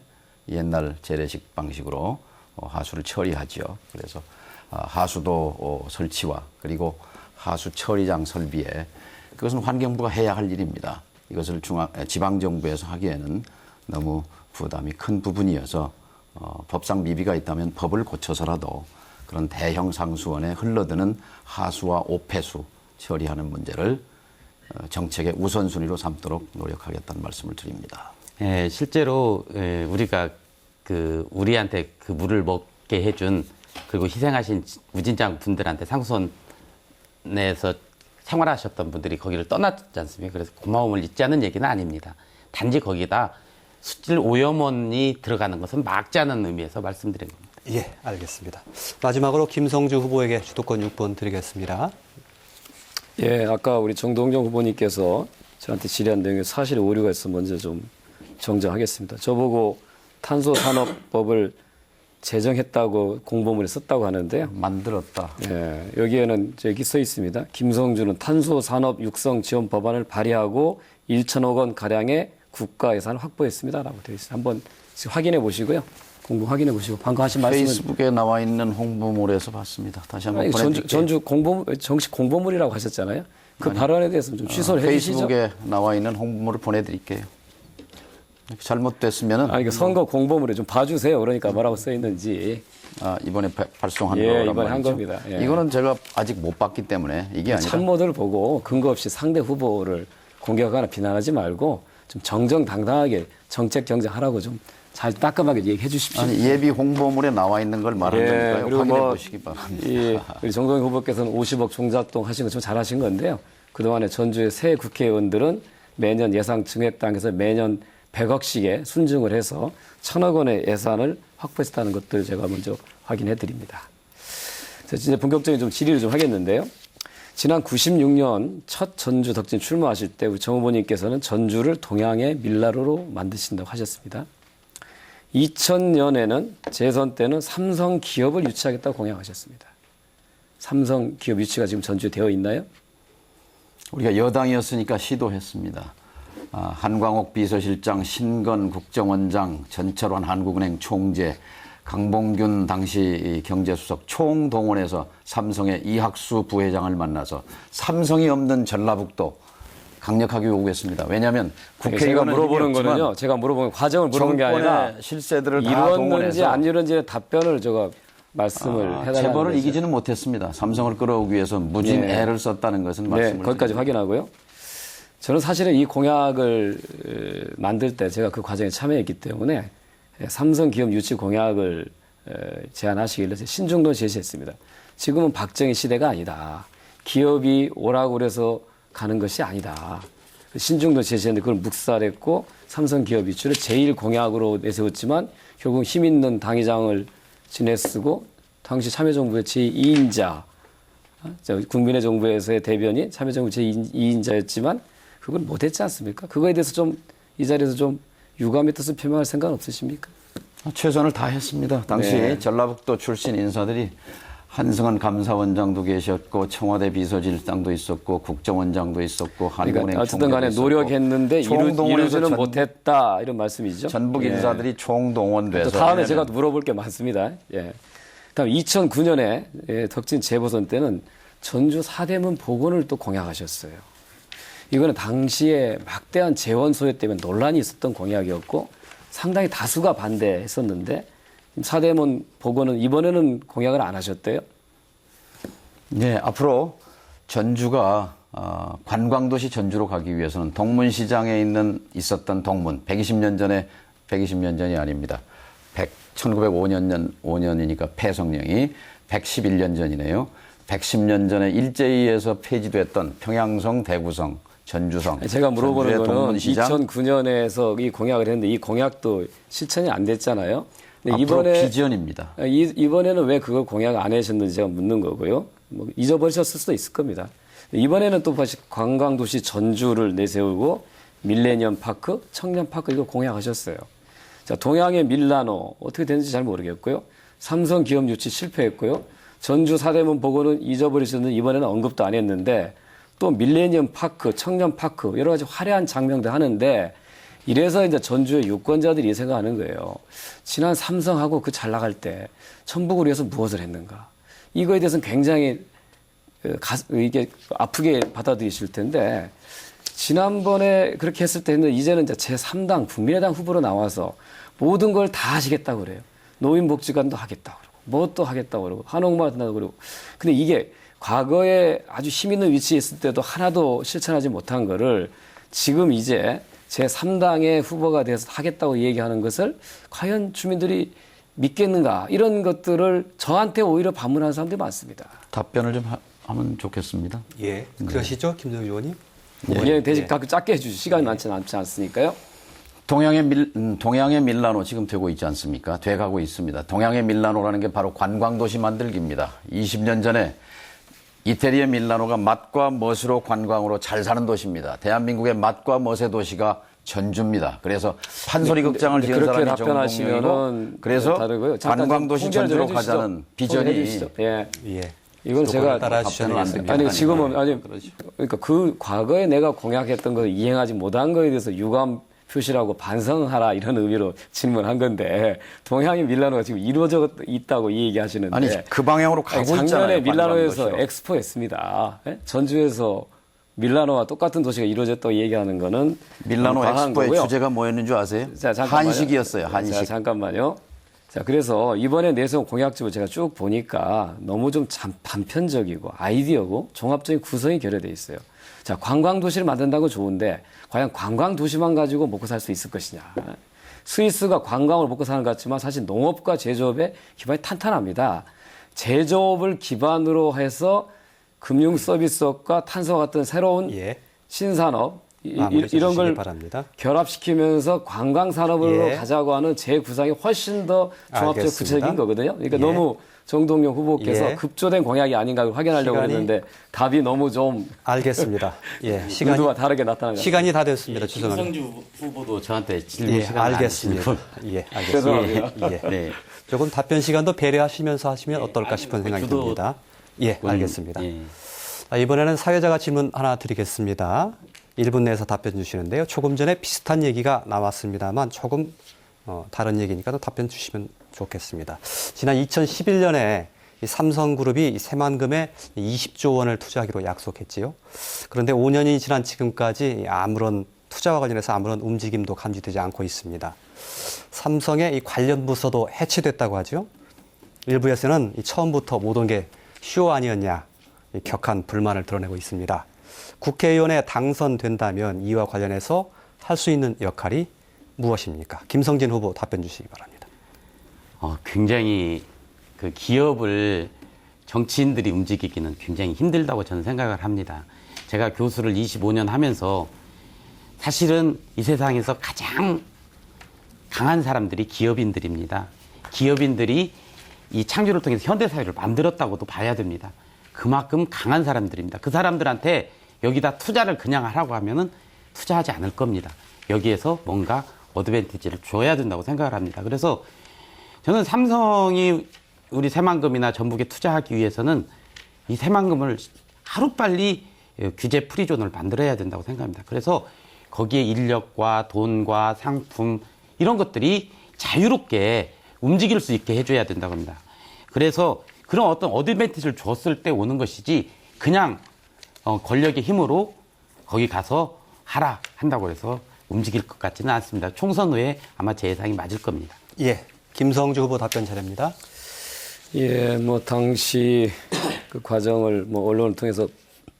옛날 재래식 방식으로 하수를 처리하죠. 그래서 하수도 설치와 그리고 하수 처리장 설비에 그것은 환경부가 해야 할 일입니다. 이것을 지방정부에서 하기에는 너무 부담이 큰 부분이어서 법상 미비가 있다면 법을 고쳐서라도 그런 대형 상수원에 흘러드는 하수와 오폐수 처리하는 문제를 정책의 우선순위로 삼도록 노력하겠다는 말씀을 드립니다. 예, 실제로 우리가 우리한테 그 물을 먹게 해준 그리고 희생하신 우진장 분들한테 상수원에서 생활하셨던 분들이 거기를 떠났지 않습니까? 그래서 고마움을 잊지 않는 얘기는 아닙니다. 단지 거기다 수질 오염원이 들어가는 것은 막지 않은 의미에서 말씀드린 겁니다. 예, 알겠습니다. 마지막으로 김성주 후보에게 주도권 6번 드리겠습니다. 예, 아까 우리 정동영 후보님께서 저한테 질의한 내용에 사실 오류가 있어 먼저 좀 정정하겠습니다. 저보고 탄소산업법을 제정했다고 공보문에 썼다고 하는데요. 만들었다. 예, 여기에는 여기 써 있습니다. 김성주는 탄소산업 육성 지원 법안을 발의하고 1천억 원 가량의 국가 예산을 확보했습니다라고 되어 있습니다. 한번 확인해 보시고요. 공부 확인해 보시고 방금 하신 말씀은 페이스북에 나와 있는 홍보물에서 봤습니다. 다시 한번 보내드릴게요. 전주 정식 공보물이라고 하셨잖아요. 그 발언에 대해서는 좀 취소를 해주시죠. 페이스북에 나와 있는 홍보물을 보내드릴게요. 잘못됐으면은 아니, 선거 공보물에 좀 봐주세요. 그러니까 뭐라고 써 있는지. 이번에 발송한 예, 거란 이번에 한 말이죠. 겁니다. 예. 이거는 제가 아직 못 봤기 때문에 이게 아니라 참모들을 보고 근거 없이 상대 후보를 공격하거나 비난하지 말고 좀 정정당당하게 정책 경쟁하라고 좀 잘 따끔하게 얘기해 주십시오. 아니, 예비 홍보물에 나와 있는 걸 말하는 거니까요. 그리고 확인해 뭐 보시기 바랍니다. 우리 정동영 후보께서는 50억 종잣돈 하신 거 좀 잘하신 건데요. 그동안에 전주의 새 국회의원들은 매년 예상 증액당에서 매년 100억씩에 순증을 해서 1,000억 원의 예산을 확보했다는 것들 제가 먼저 확인해 드립니다. 그래서 진짜 본격적인 좀 질의를 좀 하겠는데요. 지난 96년 첫 전주 덕진 출마하실 때 우리 정 후보님께서는 전주를 동양의 밀라루로 만드신다고 하셨습니다. 2000년에는 재선 때는 삼성 기업을 유치하겠다고 공약하셨습니다. 삼성 기업 유치가 지금 전주에 되어 있나요? 우리가 여당이었으니까 시도했습니다. 한광옥 비서실장, 신건 국정원장, 전철환 한국은행 총재, 강봉균 당시 경제수석 총동원해서 삼성의 이학수 부회장을 만나서 삼성이 없는 전라북도 강력하게 요구했습니다. 왜냐하면 국회의원은 제가 물어보는 힘이 없지만 거는요. 제가 물어보는 과정을 물어본 게 아니라 실세들을 다 이루었는지 동원해서 안 이루었는지 답변을 제가 말씀을 해달라는 재벌을 거죠. 이기지는 못했습니다. 삼성을 끌어오기 위해서 무진 네. 애를 썼다는 것은 네, 말씀을 거기까지 드립니다. 확인하고요. 저는 사실은 이 공약을 만들 때 제가 그 과정에 참여했기 때문에 삼성 기업 유치 공약을 제안하시길래 신중도 제시했습니다. 지금은 박정희 시대가 아니다. 기업이 오라고 그래서 가는 것이 아니다. 신중도 제시했는데 그걸 묵살했고 삼성 기업 유치를 제1공약으로 내세웠지만 결국 힘 있는 당의장을 지내쓰고 당시 참여정부의 제2인자 국민의 정부에서의 대변인 참여정부 제2인자였지만 그걸 못했지 않습니까? 그거에 대해서 좀 이 자리에서 좀 유감의 뜻을 표명할 생각은 없으십니까? 최선을 다했습니다. 당시 네. 전라북도 출신 인사들이 한승원 감사원장도 계셨고 청와대 비서실장도 있었고 국정원장도 있었고 한국은행 그러니까 어쨌든 간에 총재도 노력했는데 있었고 총동원해서 이루지는 못했다 이런 말씀이죠. 전북 예. 인사들이 총동원돼서 또 다음에 제가 물어볼 게 많습니다. 예. 다음 2009년에 덕진 재보선 때는 전주 사대문 복원을 또 공약하셨어요. 이거는 당시에 막대한 재원 소요 때문에 논란이 있었던 공약이었고 상당히 다수가 반대했었는데 사대문 복원은 이번에는 공약을 안 하셨대요. 네, 앞으로 전주가 관광도시 전주로 가기 위해서는 동문시장에 있었던 동문 120년 전이 아닙니다. 1905년이니까 폐성령이 111년 전이네요. 110년 전에 일제히에서 폐지됐던 평양성, 대구성 전주성. 제가 물어보는 전주의 거는 동문시장. 2009년에서 이 공약을 했는데 이 공약도 실천이 안 됐잖아요. 근데 앞으로 이번에 비전입니다. 이번에는 왜 그걸 공약 안 하셨는지 제가 묻는 거고요. 뭐 잊어버리셨을 수도 있을 겁니다. 이번에는 또 다시 관광도시 전주를 내세우고 밀레니엄 파크, 청년 파크 이거 공약하셨어요. 자, 동양의 밀라노 어떻게 됐는지 잘 모르겠고요. 삼성 기업 유치 실패했고요. 전주 사대문 보고는 잊어버리셨는데 이번에는 언급도 안 했는데 또 밀레니엄 파크, 청년 파크 여러 가지 화려한 장명도 하는데 이래서 이제 전주의 유권자들이 생각하는 거예요. 지난 삼성하고 그 잘 나갈 때 천북을 위해서 무엇을 했는가. 이거에 대해서는 굉장히 이게 아프게 받아들이실 텐데 지난번에 그렇게 했을 때는 이제는 이제 제3당 국민의당 후보로 나와서 모든 걸 다 하시겠다고 그래요. 노인복지관도 하겠다고 그러고 뭣도 하겠다고 그러고 한옥마을 한다고 그러고. 근데 이게 과거에 아주 힘 있는 위치에 있을 때도 하나도 실천하지 못한 거를 지금 이제 제3당의 후보가 돼서 하겠다고 얘기하는 것을 과연 주민들이 믿겠는가 이런 것들을 저한테 오히려 반문하는 사람들이 많습니다. 답변을 좀 하면 좋겠습니다. 예, 그러시죠, 김정일 의원님? 예, 대신 가끔 짧게 해주시 시간이 많지 않으니까요. 동양의 밀라노 지금 되고 있지 않습니까? 돼가고 있습니다. 동양의 밀라노라는 게 바로 관광도시 만들기입니다. 20년 전에 이태리의 밀라노가 맛과 멋으로 관광으로 잘 사는 도시입니다. 대한민국의 맛과 멋의 도시가 전주입니다. 그래서 판소리 극장을 지은 그렇게 사람이 답변하시면은 정동영이고 그래서 다르고요. 잠깐 관광도시 통계를 전주로 좀 해주시죠. 가자는 비전이 해주시죠. 예. 예. 이건 제가 따라 주셔야 되겠습니다. 아니 지금은 아니 그러니까 그 과거에 내가 공약했던 걸 이행하지 못한 거에 대해서 유감 표시라고 반성하라 이런 의미로 질문한 건데 동양의 밀라노가 지금 이루어져 있다고 이 얘기하시는데 아니 그 방향으로 가고 있잖아요. 작년에 밀라노에서 관광도시로. 엑스포 했습니다. 예? 전주에서 밀라노와 똑같은 도시가 이루어졌다고 얘기하는 거는 밀라노 과한 엑스포의 거고요. 주제가 뭐였는 줄 아세요? 자, 잠깐만요. 한식이었어요. 한식. 자, 잠깐만요. 자, 그래서 이번에 내세운 공약집을 제가 쭉 보니까 너무 좀 단편적이고 아이디어고 종합적인 구성이 결여돼 있어요. 자, 관광도시를 만든다는 건 좋은데 과연 관광도시만 가지고 먹고 살 수 있을 것이냐. 스위스가 관광을 먹고 사는 것 같지만 사실 농업과 제조업의 기반이 탄탄합니다. 제조업을 기반으로 해서 금융 서비스업과 탄소와 같은 새로운 예. 신산업 마무리 이런 해주시기 걸 바랍니다. 결합시키면서 관광 산업으로 예. 가자고 하는 재구상이 훨씬 더 종합적 알겠습니다. 구체적인 거거든요. 그러니까 예. 너무 정동영 후보께서 예. 급조된 공약이 아닌가를 확인하려고 시간이- 했는데 답이 너무 좀 알겠습니다. 예, 시간이 의도와 다르게 나타나는 것 시간이 다 됐습니다. 죄송합니다. 김성주 후보도 저한테 질문 예, 시간 안 알겠습니다. 주시고. 예, 알겠습니다. 죄송합니다. 예, 예. 네. 조금 답변 시간도 배려하시면서 하시면 어떨까 아니, 싶은 생각이 저도 듭니다. 예, 알겠습니다. 예. 자, 이번에는 사회자가 질문 하나 드리겠습니다. 1분 내에서 답변 주시는데요. 조금 전에 비슷한 얘기가 나왔습니다만 조금 다른 얘기니까 또 답변 주시면 좋겠습니다. 지난 2011년에 이 삼성그룹이 이 새만금에 20조 원을 투자하기로 약속했지요. 그런데 5년이 지난 지금까지 아무런 투자와 관련해서 아무런 움직임도 감지되지 않고 있습니다. 삼성의 이 관련 부서도 해체됐다고 하죠. 일부에서는 이 처음부터 모든 게 쇼 아니었냐 이 격한 불만을 드러내고 있습니다. 국회의원에 당선된다면 이와 관련해서 할 수 있는 역할이 무엇입니까? 김성진 후보 답변 주시기 바랍니다. 굉장히 그 기업을 정치인들이 움직이기는 굉장히 힘들다고 저는 생각을 합니다. 제가 교수를 25년 하면서 사실은 이 세상에서 가장 강한 사람들이 기업인들입니다. 기업인들이 이 창조를 통해서 현대사회를 만들었다고도 봐야 됩니다. 그만큼 강한 사람들입니다. 그 사람들한테 여기다 투자를 그냥 하라고 하면은 투자하지 않을 겁니다. 여기에서 뭔가 어드밴티지를 줘야 된다고 생각을 합니다. 그래서 저는 삼성이 우리 새만금이나 전북에 투자하기 위해서는 이 새만금을 하루빨리 규제 프리존을 만들어야 된다고 생각합니다. 그래서 거기에 인력과 돈과 상품 이런 것들이 자유롭게 움직일 수 있게 해줘야 된다고 합니다. 그래서 그런 어떤 어드밴티지를 줬을 때 오는 것이지 그냥 권력의 힘으로 거기 가서 하라 한다고 해서 움직일 것 같지는 않습니다. 총선 후에 아마 제 예상이 맞을 겁니다. 예, 김성주 후보 답변 차례입니다. 예, 뭐 당시 그 과정을 뭐 언론을 통해서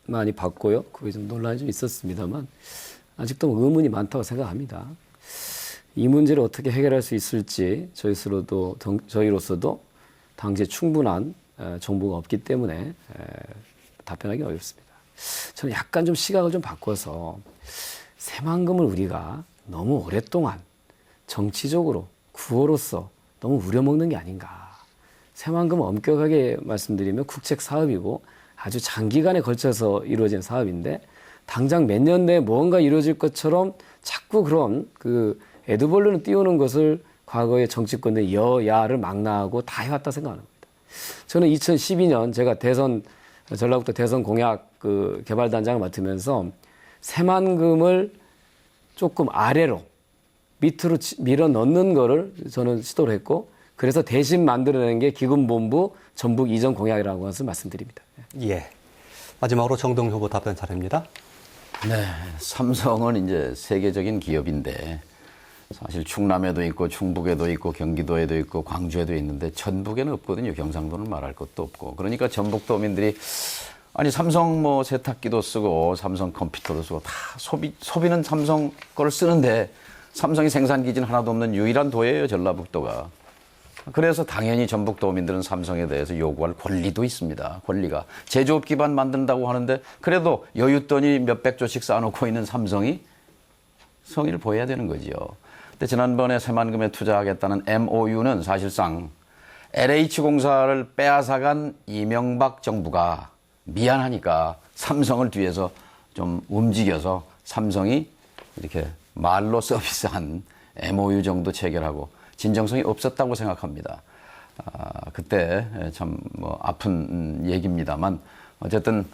많이 봤고요. 그게 좀 논란이 좀 있었습니다만 아직도 의문이 많다고 생각합니다. 이 문제를 어떻게 해결할 수 있을지 저희로서도 당시에 충분한 정보가 없기 때문에 답변하기 어렵습니다. 저는 약간 좀 시각을 좀 바꿔서 새만금을 우리가 너무 오랫동안 정치적으로 구호로서 너무 우려먹는 게 아닌가. 새만금은 엄격하게 말씀드리면 국책 사업이고 아주 장기간에 걸쳐서 이루어진 사업인데 당장 몇 년 내에 뭔가 이루어질 것처럼 자꾸 그런 그 에드벌룬을 띄우는 것을 과거의 정치권의 여야를 망라하고 다 해왔다 생각합니다. 저는 2012년 제가 전라북도 대선 공약 그 개발단장을 맡으면서 새만금을 조금 아래로 밑으로 밀어 넣는 거를 저는 시도를 했고 그래서 대신 만들어낸 게 기금본부 전북 이전 공약이라고 해서 말씀드립니다. 예. 마지막으로 정동 후보 답변 차례입니다. 네, 삼성은 이제 세계적인 기업인데 사실 충남에도 있고 충북에도 있고 경기도에도 있고 광주에도 있는데 전북에는 없거든요. 경상도는 말할 것도 없고. 그러니까 전북도민들이 아니 삼성 뭐 세탁기도 쓰고 삼성 컴퓨터도 쓰고 다 소비는 삼성 거를 쓰는데 삼성이 생산 기지는 하나도 없는 유일한 도예요, 전라북도가. 그래서 당연히 전북도민들은 삼성에 대해서 요구할 권리도 있습니다. 권리가. 제조업 기반 만든다고 하는데 그래도 여윳돈이 몇백 조씩 쌓아놓고 있는 삼성이 성의를 보여야 되는 거지요. 근데 지난번에 새만금에 투자하겠다는 MOU는 사실상 LH공사를 빼앗아간 이명박 정부가 미안하니까 삼성을 뒤에서 좀 움직여서 삼성이 이렇게 말로 서비스한 MOU 정도 체결하고 진정성이 없었다고 생각합니다. 그때 참 뭐 아픈 얘기입니다만 어쨌든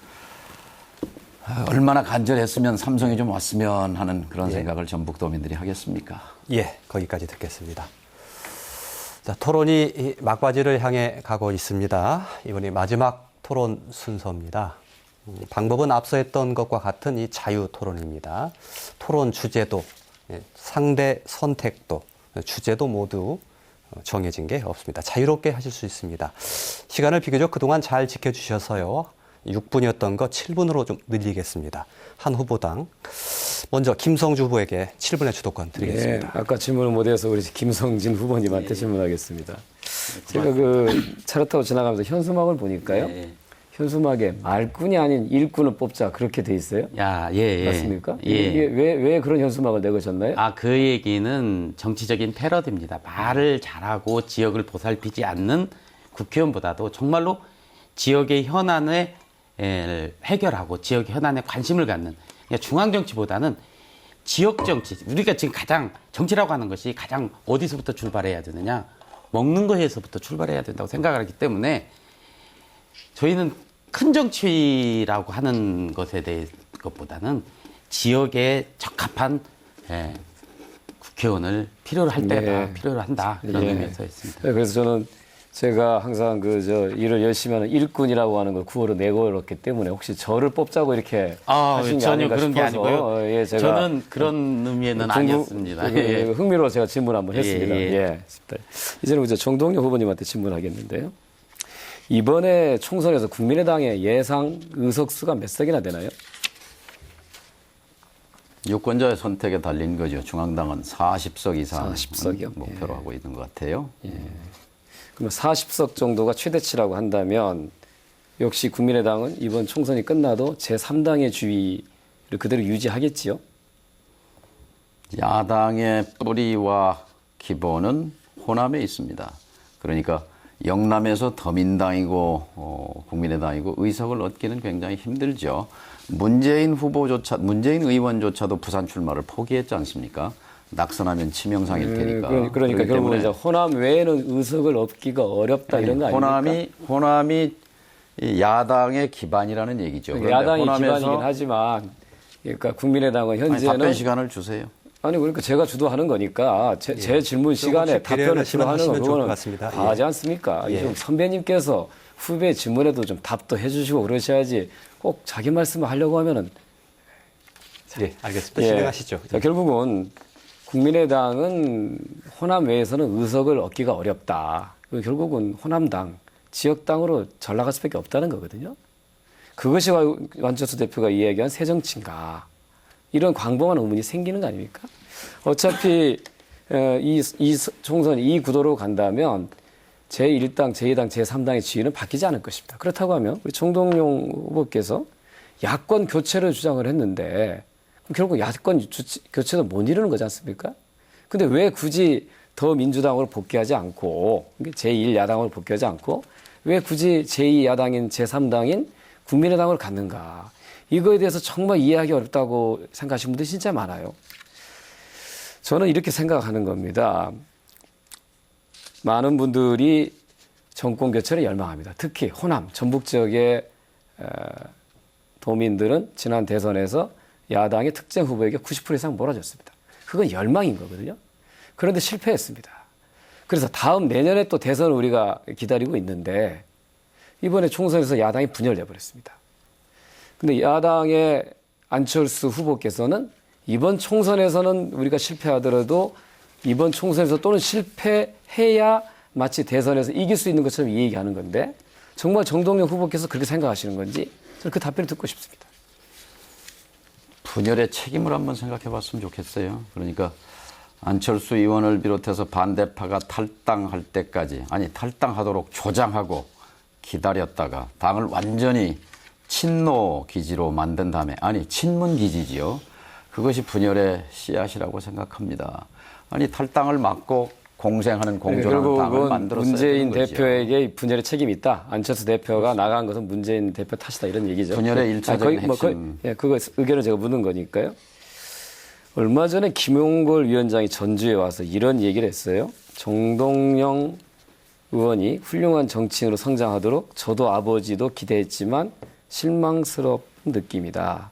얼마나 간절했으면 삼성이 좀 왔으면 하는 그런 생각을 전북도민들이 하겠습니까? 예, 거기까지 듣겠습니다. 자, 토론이 막바지를 향해 가고 있습니다. 이번이 마지막 토론 순서입니다. 방법은 앞서 했던 것과 같은 이 자유 토론입니다. 토론 주제도, 상대 선택도, 주제도 모두 정해진 게 없습니다. 자유롭게 하실 수 있습니다. 시간을 비교적 그동안 잘 지켜주셔서요. 6분이었던 거 7분으로 좀 늘리겠습니다. 한 후보당. 먼저 김성주 후보에게 7분의 주도권 드리겠습니다. 예, 아까 질문을 못해서 우리 김성진 후보님한테 질문하겠습니다. 제가 그 차를 타고 지나가면서 현수막을 보니까요. 현수막에 말꾼이 아닌 일꾼을 뽑자 그렇게 돼 있어요. 예. 맞습니까? 예. 이게 왜 그런 현수막을 내거셨나요? 그 얘기는 정치적인 패러디입니다. 말을 잘하고 지역을 보살피지 않는 국회의원보다도 정말로 지역의 현안을 해결하고 지역의 현안에 관심을 갖는, 그러니까 중앙정치보다는 지역정치, 우리가 지금 가장 정치라고 하는 것이 가장 어디서부터 출발해야 되느냐, 먹는 거에서부터 출발해야 된다고 생각을 하기 때문에 저희는 큰 정치라고 하는 것에 대해 것보다는 지역에 적합한 국회의원을 필요로 할 때다, 필요로 한다, 이런 의미에서 했습니다. 그래서 저는 제가 항상 일을 열심히 하는 일꾼이라고 하는 걸 구호로 내걸었기 때문에 혹시 저를 뽑자고 이렇게 하신 게 전혀 아닌가 그런 게 싶어서 아니고요. 제가 저는 그런 의미에는 아니었습니다. 흥미로워 제가 질문 한번 했습니다. 예. 이제는 이제 정동영 후보님한테 질문하겠는데요. 이번에 총선에서 국민의당의 예상 의석수가 몇 석이나 되나요? 유권자의 선택에 달린 거죠. 중앙당은 40석 이상 40석이요? 목표로 하고 있는 것 같아요. 그러면 40석 정도가 최대치라고 한다면 역시 국민의당은 이번 총선이 끝나도 제3당의 주의를 그대로 유지하겠지요? 야당의 뿌리와 기본은 호남에 있습니다. 그러니까 영남에서 더민당이고 국민의당이고 의석을 얻기는 굉장히 힘들죠. 문재인 의원조차도 부산 출마를 포기했지 않습니까? 낙선하면 치명상일 테니까. 그러니까 결국은 이제 호남 외에는 의석을 얻기가 어렵다 이런 거 아닙니까? 호남이 야당의 기반이라는 얘기죠. 야당이 기반이긴 하지만 그러니까 국민의당은 현재는 답변 시간을 주세요. 아니 그러니까 제가 주도하는 거니까 제 질문 시간에 답변을 필요하는 거 그거는 다하지 않습니까? 좀 선배님께서 후배 질문에도 좀 답도 해주시고 그러셔야지 꼭 자기 말씀을 하려고 하면은. 네, 알겠습니다. 진행하시죠. 자, 결국은 국민의당은 호남 외에서는 의석을 얻기가 어렵다. 결국은 호남당, 지역당으로 전락할 수밖에 없다는 거거든요. 그것이 안철수 대표가 이야기한 새정치인가. 이런 광범한 의문이 생기는 거 아닙니까? 어차피 이 총선이 이 구도로 간다면 제1당, 제2당, 제3당의 지위는 바뀌지 않을 것입니다. 그렇다고 하면 우리 정동영 후보께서 야권 교체를 주장을 했는데 그럼 결국 야권 교체도 못 이루는 거지 않습니까? 근데 왜 굳이 더민주당으로 복귀하지 않고 제1야당으로 복귀하지 않고 왜 굳이 제2야당인 제3당인 국민의당을 갖는가? 이거에 대해서 정말 이해하기 어렵다고 생각하시는 분들이 진짜 많아요. 저는 이렇게 생각하는 겁니다. 많은 분들이 정권 교체를 열망합니다. 특히 호남, 전북 지역의 도민들은 지난 대선에서 야당의 특정 후보에게 90% 이상 몰아줬습니다. 그건 열망인 거거든요. 그런데 실패했습니다. 그래서 다음 내년에 또 대선을 우리가 기다리고 있는데 이번에 총선에서 야당이 분열돼 버렸습니다. 근데 야당의 안철수 후보께서는 이번 총선에서는 우리가 실패하더라도 이번 총선에서 또는 실패해야 마치 대선에서 이길 수 있는 것처럼 이 얘기하는 건데 정말 정동영 후보께서 그렇게 생각하시는 건지 저는 그 답변을 듣고 싶습니다. 분열의 책임을 한번 생각해 봤으면 좋겠어요. 그러니까 안철수 의원을 비롯해서 반대파가 탈당할 때까지, 아니 탈당하도록 조장하고 기다렸다가 당을 완전히 친노 기지로 만든 다음에, 아니 친문 기지지요. 그것이 분열의 씨앗이라고 생각합니다. 아니 탈당을 막고 공생하는 공존하는 당을 만들었어야 문재인 되는 거죠. 대표에게 분열의 책임이 있다. 안철수 대표가 나간 것은 문재인 대표 탓이다 이런 얘기죠. 분열의 일차적인 핵심. 그거 의견을 제가 묻는 거니까요. 얼마 전에 김용걸 위원장이 전주에 와서 이런 얘기를 했어요. 정동영 의원이 훌륭한 정치인으로 성장하도록 저도 아버지도 기대했지만 실망스러운 느낌이다.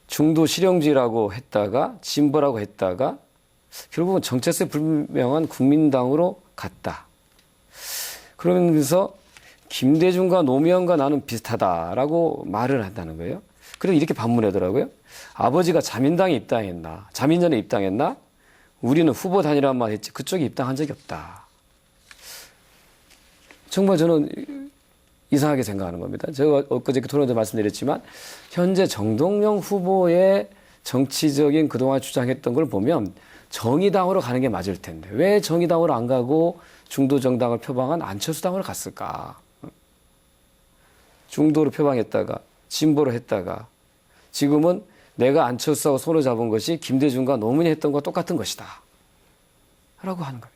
중도 실용주의라고 했다가 진보라고 했다가 결국은 정체성 불명한 국민당으로 갔다. 그러면서 김대중과 노무현과 나는 비슷하다라고 말을 한다는 거예요. 그래서 이렇게 반문하더라고요. 아버지가 자민당에 입당했나? 자민련에 입당했나? 우리는 후보 단일화만 말 했지 그쪽에 입당한 적이 없다. 정말 저는 이상하게 생각하는 겁니다. 제가 엊그저께 토론에도 말씀드렸지만 현재 정동영 후보의 정치적인 그동안 주장했던 걸 보면 정의당으로 가는 게 맞을 텐데 왜 정의당으로 안 가고 중도정당을 표방한 안철수당으로 갔을까? 중도로 표방했다가 진보로 했다가 지금은 내가 안철수하고 손을 잡은 것이 김대중과 노무현이 했던 것과 똑같은 것이다. 라고 하는 거예요.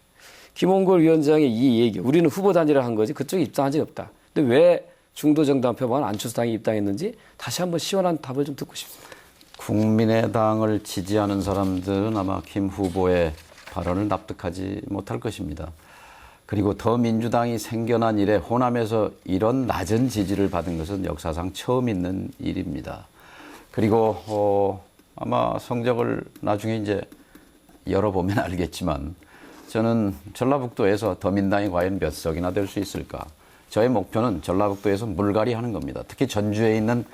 김홍걸 위원장의 이 얘기, 우리는 후보 단일화 한 거지 그쪽에 입당한 적이 없다. 근데 왜 중도정당 표방한 안철수당이 입당했는지 다시 한번 시원한 답을 좀 듣고 싶습니다. 국민의당을 지지하는 사람들은 아마 김 후보의 발언을 납득하지 못할 것입니다. 그리고 더민주당이 생겨난 이래 호남에서 이런 낮은 지지를 받은 것은 역사상 처음 있는 일입니다. 그리고 아마 성적을 나중에 이제 열어보면 알겠지만 저는 전라북도에서 더민당이 과연 몇 석이나 될 수 있을까? 저의 목표는 전라북도에서 물갈이 하는 겁니다. 특히 전주에 있는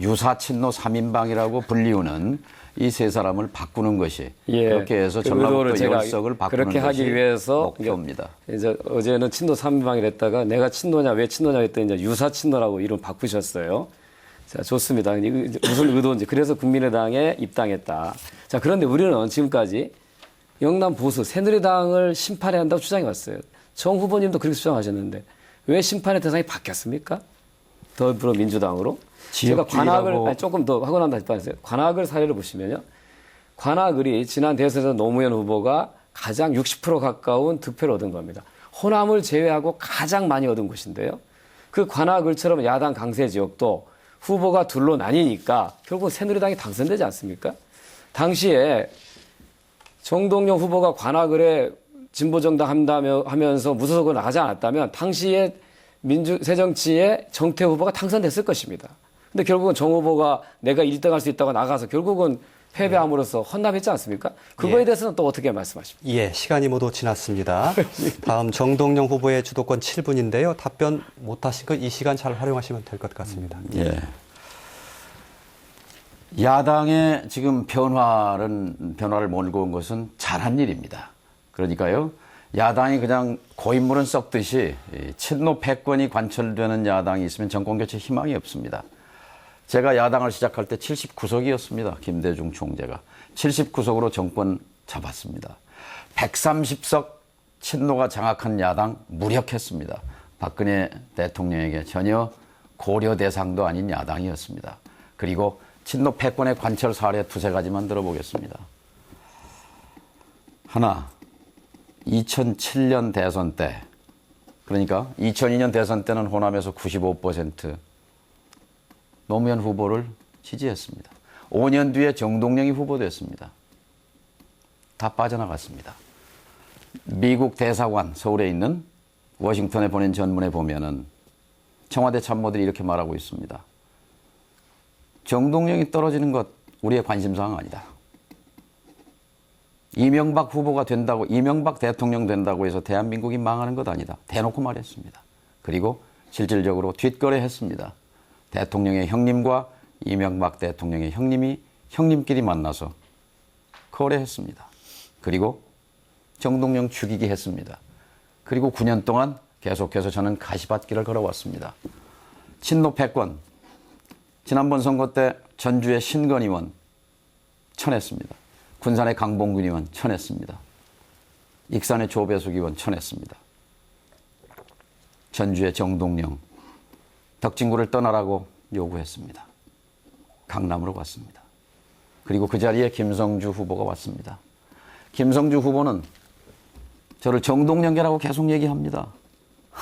유사 친노 3인방이라고 불리우는 이 세 사람을 바꾸는 것이 그렇게 해서 전라북도 10석을 바꾸는 그렇게 것이 하기 위해서 목표입니다. 이제 어제는 친노 3인방이 됐다가 내가 친노냐 왜 친노냐 했더니 이제 유사 친노라고 이름 바꾸셨어요. 자, 좋습니다. 무슨 의도인지. 그래서 국민의당에 입당했다. 자, 그런데 우리는 지금까지 영남 보수 새누리당을 심판해야 한다고 주장해 왔어요. 정 후보님도 그렇게 주장하셨는데 왜 심판의 대상이 바뀌었습니까? 더불어민주당으로. 제가 관악을 조금 더 하고 난 다시 봤어요. 관악을 사례를 보시면요. 관악을이 지난 대선에서 노무현 후보가 가장 60% 가까운 득표를 얻은 겁니다. 호남을 제외하고 가장 많이 얻은 곳인데요. 그 관악을처럼 야당 강세 지역도 후보가 둘로 나뉘니까 결국 새누리당이 당선되지 않습니까? 당시에 정동영 후보가 관악을에 진보정당 한다며 하면서 무소속으로 나가지 않았다면 당시에 새정치의 정태 후보가 당선됐을 것입니다. 근데 결국은 정 후보가 내가 1등할 수 있다고 나가서 결국은 패배함으로써 헌납했지 않습니까? 그거에 대해서는 또 어떻게 말씀하십니까? 예, 시간이 모두 지났습니다. 다음 정동영 후보의 주도권 7분인데요. 답변 못하신 거 이 시간 잘 활용하시면 될 것 같습니다. 예. 야당의 지금 변화를 몰고 온 것은 잘한 일입니다. 그러니까요, 야당이 그냥 고인물은 썩듯이 친노 패권이 관철되는 야당이 있으면 정권교체 희망이 없습니다. 제가 야당을 시작할 때 79석이었습니다. 김대중 총재가. 79석으로 정권 잡았습니다. 130석 친노가 장악한 야당 무력했습니다. 박근혜 대통령에게 전혀 고려 대상도 아닌 야당이었습니다. 그리고 친노 패권의 관철 사례 두세 가지만 들어보겠습니다. 하나, 2007년 대선 때, 그러니까 2002년 대선 때는 호남에서 95% 노무현 후보를 지지했습니다. 5년 뒤에 정동영이 후보됐습니다. 다 빠져나갔습니다. 미국 대사관 서울에 있는 워싱턴에 보낸 전문에 보면은 청와대 참모들이 이렇게 말하고 있습니다. 정동영이 떨어지는 것 우리의 관심사항 아니다. 이명박 후보가 된다고, 이명박 대통령 된다고 해서 대한민국이 망하는 것 아니다. 대놓고 말했습니다. 그리고 실질적으로 뒷거래했습니다. 대통령의 형님과 이명박 대통령의 형님이 형님끼리 만나서 거래했습니다. 그리고 정동영 죽이기 했습니다. 그리고 9년 동안 계속해서 저는 가시밭길을 걸어왔습니다. 친노 패권, 지난번 선거 때 전주의 신건 의원 쳐냈습니다. 군산의 강봉균 의원 쳐냈습니다. 익산의 조배숙 의원 쳐냈습니다. 전주의 정동영, 덕진구를 떠나라고 요구했습니다. 강남으로 갔습니다. 그리고 그 자리에 김성주 후보가 왔습니다. 김성주 후보는 저를 정동영계라고 계속 얘기합니다.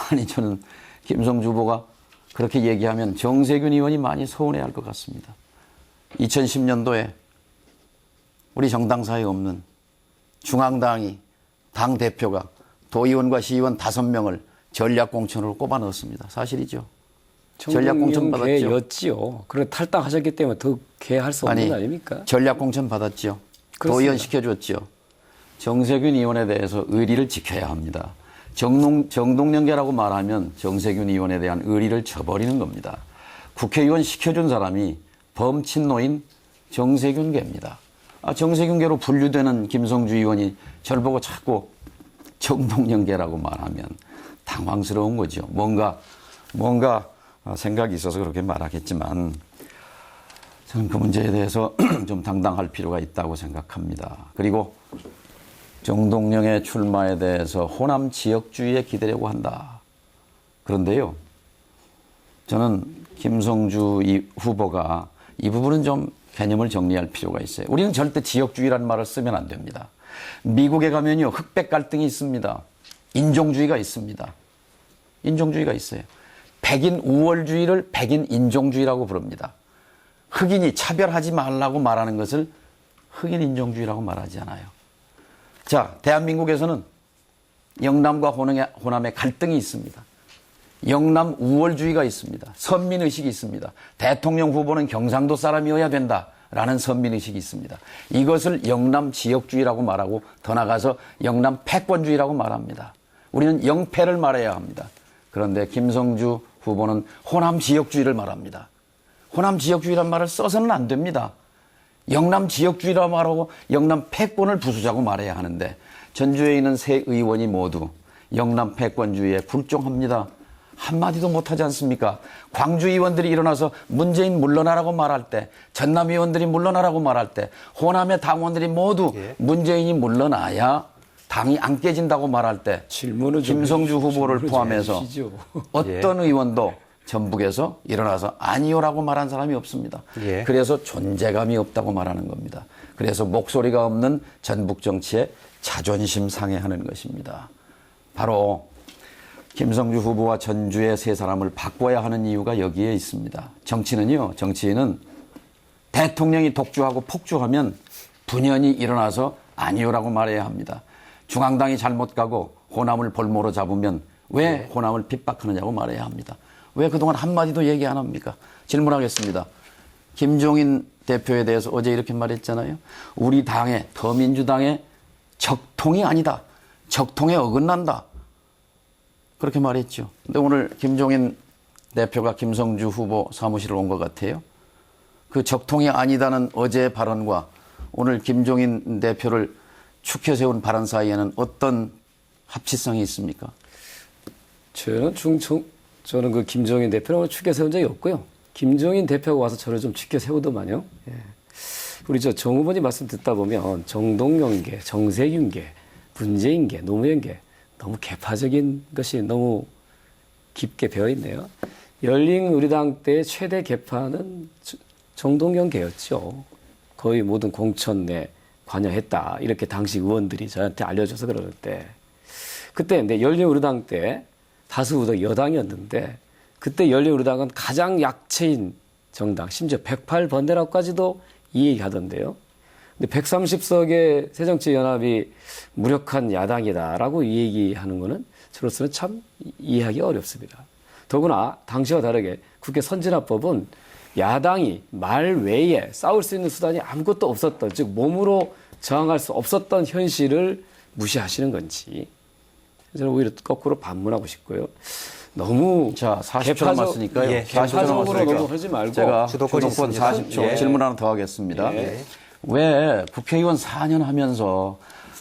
아니, 저는 김성주 후보가 그렇게 얘기하면 정세균 의원이 많이 서운해할 것 같습니다. 2010년도에 우리 정당사에 없는 중앙당이 당대표가 도의원과 시의원 5명을 전략공천으로 꼽아 넣었습니다. 사실이죠. 전략공천 받았죠. 개였지요. 그래 탈당하셨기 때문에 더 개할 수 없는 거 아닙니까? 전략공천 받았죠. 도의원 시켜줬죠. 정세균 의원에 대해서 의리를 지켜야 합니다. 정동영계라고 말하면 정세균 의원에 대한 의리를 저버리는 겁니다. 국회의원 시켜준 사람이 범친노인 정세균계입니다. 정세균계로 분류되는 김성주 의원이 저를 보고 자꾸 정동영계라고 말하면 당황스러운 거죠. 뭔가 생각이 있어서 그렇게 말하겠지만 저는 그 문제에 대해서 좀 당당할 필요가 있다고 생각합니다. 그리고 정동영의 출마에 대해서 호남 지역주의에 기대려고 한다. 그런데요, 저는 김성주 후보가 이 부분은 좀 개념을 정리할 필요가 있어요. 우리는 절대 지역주의라는 말을 쓰면 안 됩니다. 미국에 가면요, 흑백 갈등이 있습니다. 인종주의가 있습니다. 인종주의가 있어요. 백인 우월주의를 백인 인종주의라고 부릅니다. 흑인이 차별하지 말라고 말하는 것을 흑인 인종주의라고 말하지 않아요. 자, 대한민국에서는 영남과 호남의 갈등이 있습니다. 영남 우월주의가 있습니다. 선민의식이 있습니다. 대통령 후보는 경상도 사람이어야 된다라는 선민의식이 있습니다. 이것을 영남 지역주의라고 말하고 더 나가서 영남 패권주의라고 말합니다. 우리는 영패를 말해야 합니다. 그런데 김성주 후보는 호남 지역주의를 말합니다. 호남 지역주의란 말을 써서는 안 됩니다. 영남 지역주의라고 말하고 영남 패권을 부수자고 말해야 하는데 전주에 있는 세 의원이 모두 영남 패권주의에 불종합니다. 한마디도 못하지 않습니까? 광주 의원들이 일어나서 문재인 물러나라고 말할 때, 전남 의원들이 물러나라고 말할 때, 호남의 당원들이 모두 문재인이 물러나야 당이 안 깨진다고 말할 때 김성주 후보를 포함해서 어떤 의원도 전북에서 일어나서 아니요라고 말한 사람이 없습니다. 그래서 존재감이 없다고 말하는 겁니다. 그래서 목소리가 없는 전북 정치에 자존심 상해하는 것입니다. 바로 김성주 후보와 전주의 세 사람을 바꿔야 하는 이유가 여기에 있습니다. 정치인은 대통령이 독주하고 폭주하면 분연히 일어나서 아니요라고 말해야 합니다. 중앙당이 잘못 가고 호남을 볼모로 잡으면 왜 호남을 핍박하느냐고 말해야 합니다. 왜 그동안 한마디도 얘기 안 합니까? 질문하겠습니다. 김종인 대표에 대해서 어제 이렇게 말했잖아요. 우리 당의, 더민주당의 적통이 아니다. 적통에 어긋난다. 그렇게 말했죠. 근데 오늘 김종인 대표가 김성주 후보 사무실을 온 것 같아요. 그 적통이 아니다는 어제의 발언과 오늘 김종인 대표를 축혀 세운 발언 사이에는 어떤 합치성이 있습니까? 저는 그 김종인 대표를 축켜 세운 적이 없고요. 김종인 대표가 와서 저를 좀 축켜 세우더만요. 예. 우리 정 후보님 말씀 듣다 보면 정동영계, 정세균계, 문재인계, 노무현계 너무 개파적인 것이 너무 깊게 배어 있네요. 열린우리당 때 최대 개파는 정동영 계였죠. 거의 모든 공천 내 관여했다. 이렇게 당시 의원들이 저한테 알려줘서 그러는데 그때 근데 열린우리당 때 다수 의석 여당이었는데 그때 열린우리당은 가장 약체인 정당, 심지어 108번대라고까지도 이 얘기하던데요. 근데 130석의 새정치연합이 무력한 야당이다라고 이 얘기하는 거는 저로서는 참 이해하기 어렵습니다. 더구나 당시와 다르게 국회 선진화법은 야당이 말 외에 싸울 수 있는 수단이 아무것도 없었던, 즉 몸으로 저항할 수 없었던 현실을 무시하시는 건지 저는 오히려 거꾸로 반문하고 싶고요. 너무 자, 40초 남았으니까요. 예, 40초 개파적으로 남았으니까 너무 하지 말고 제가 주도권이 주도권 있습니다. 40초 예. 질문 하나 더 하겠습니다. 예. 왜 국회의원 4년 하면서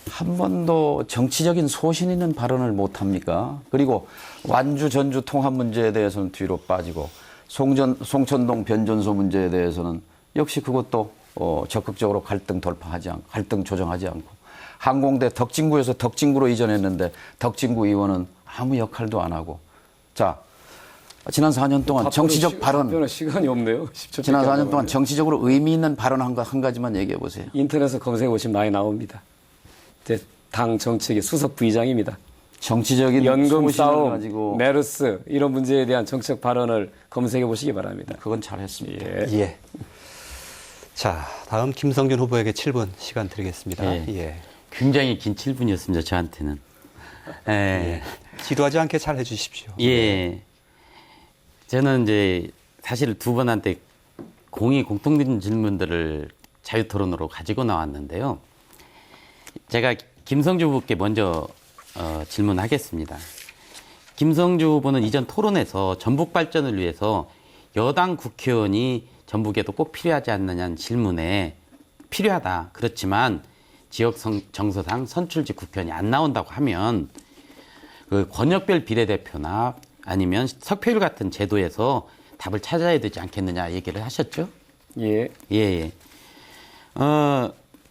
한 번도 정치적인 소신 있는 발언을 못 합니까? 그리고 완주 전주 통합 문제에 대해서는 뒤로 빠지고 송천동 변전소 문제에 대해서는 역시 그것도 적극적으로 갈등 돌파하지 않고 갈등 조정하지 않고 항공대 덕진구에서 덕진구로 이전했는데 덕진구 의원은 아무 역할도 안 하고 자 지난 4년 동안 정치적 발언 답변할 시간이 없네요. 10초 지난 4년 동안 정치적으로 의미 있는 발언 한 가지만 얘기해 보세요. 인터넷에 검색해 보시면 많이 나옵니다. 당 정책의 수석 부의장입니다. 정치적인 연금 소신을 싸움, 가지고 메르스 이런 문제에 대한 정책 발언을 검색해 보시기 바랍니다. 그건 잘했습니다. 예. 예. 자, 다음 김성준 후보에게 7분 시간 드리겠습니다. 예. 예. 굉장히 긴 7분이었습니다. 저한테는. 예. 지루하지 않게 잘 해주십시오. 예. 저는 이제 사실 두 분한테 공통된 질문들을 자유토론으로 가지고 나왔는데요. 제가 김성주 후보께 먼저 질문하겠습니다. 김성주 후보는 이전 토론에서 전북 발전을 위해서 여당 국회의원이 전북에도 꼭 필요하지 않느냐는 질문에 필요하다. 그렇지만 지역 정서상 선출직 국회의원이 안 나온다고 하면 그 권역별 비례대표나 아니면 석표율 같은 제도에서 답을 찾아야 되지 않겠느냐 얘기를 하셨죠? 예. 예.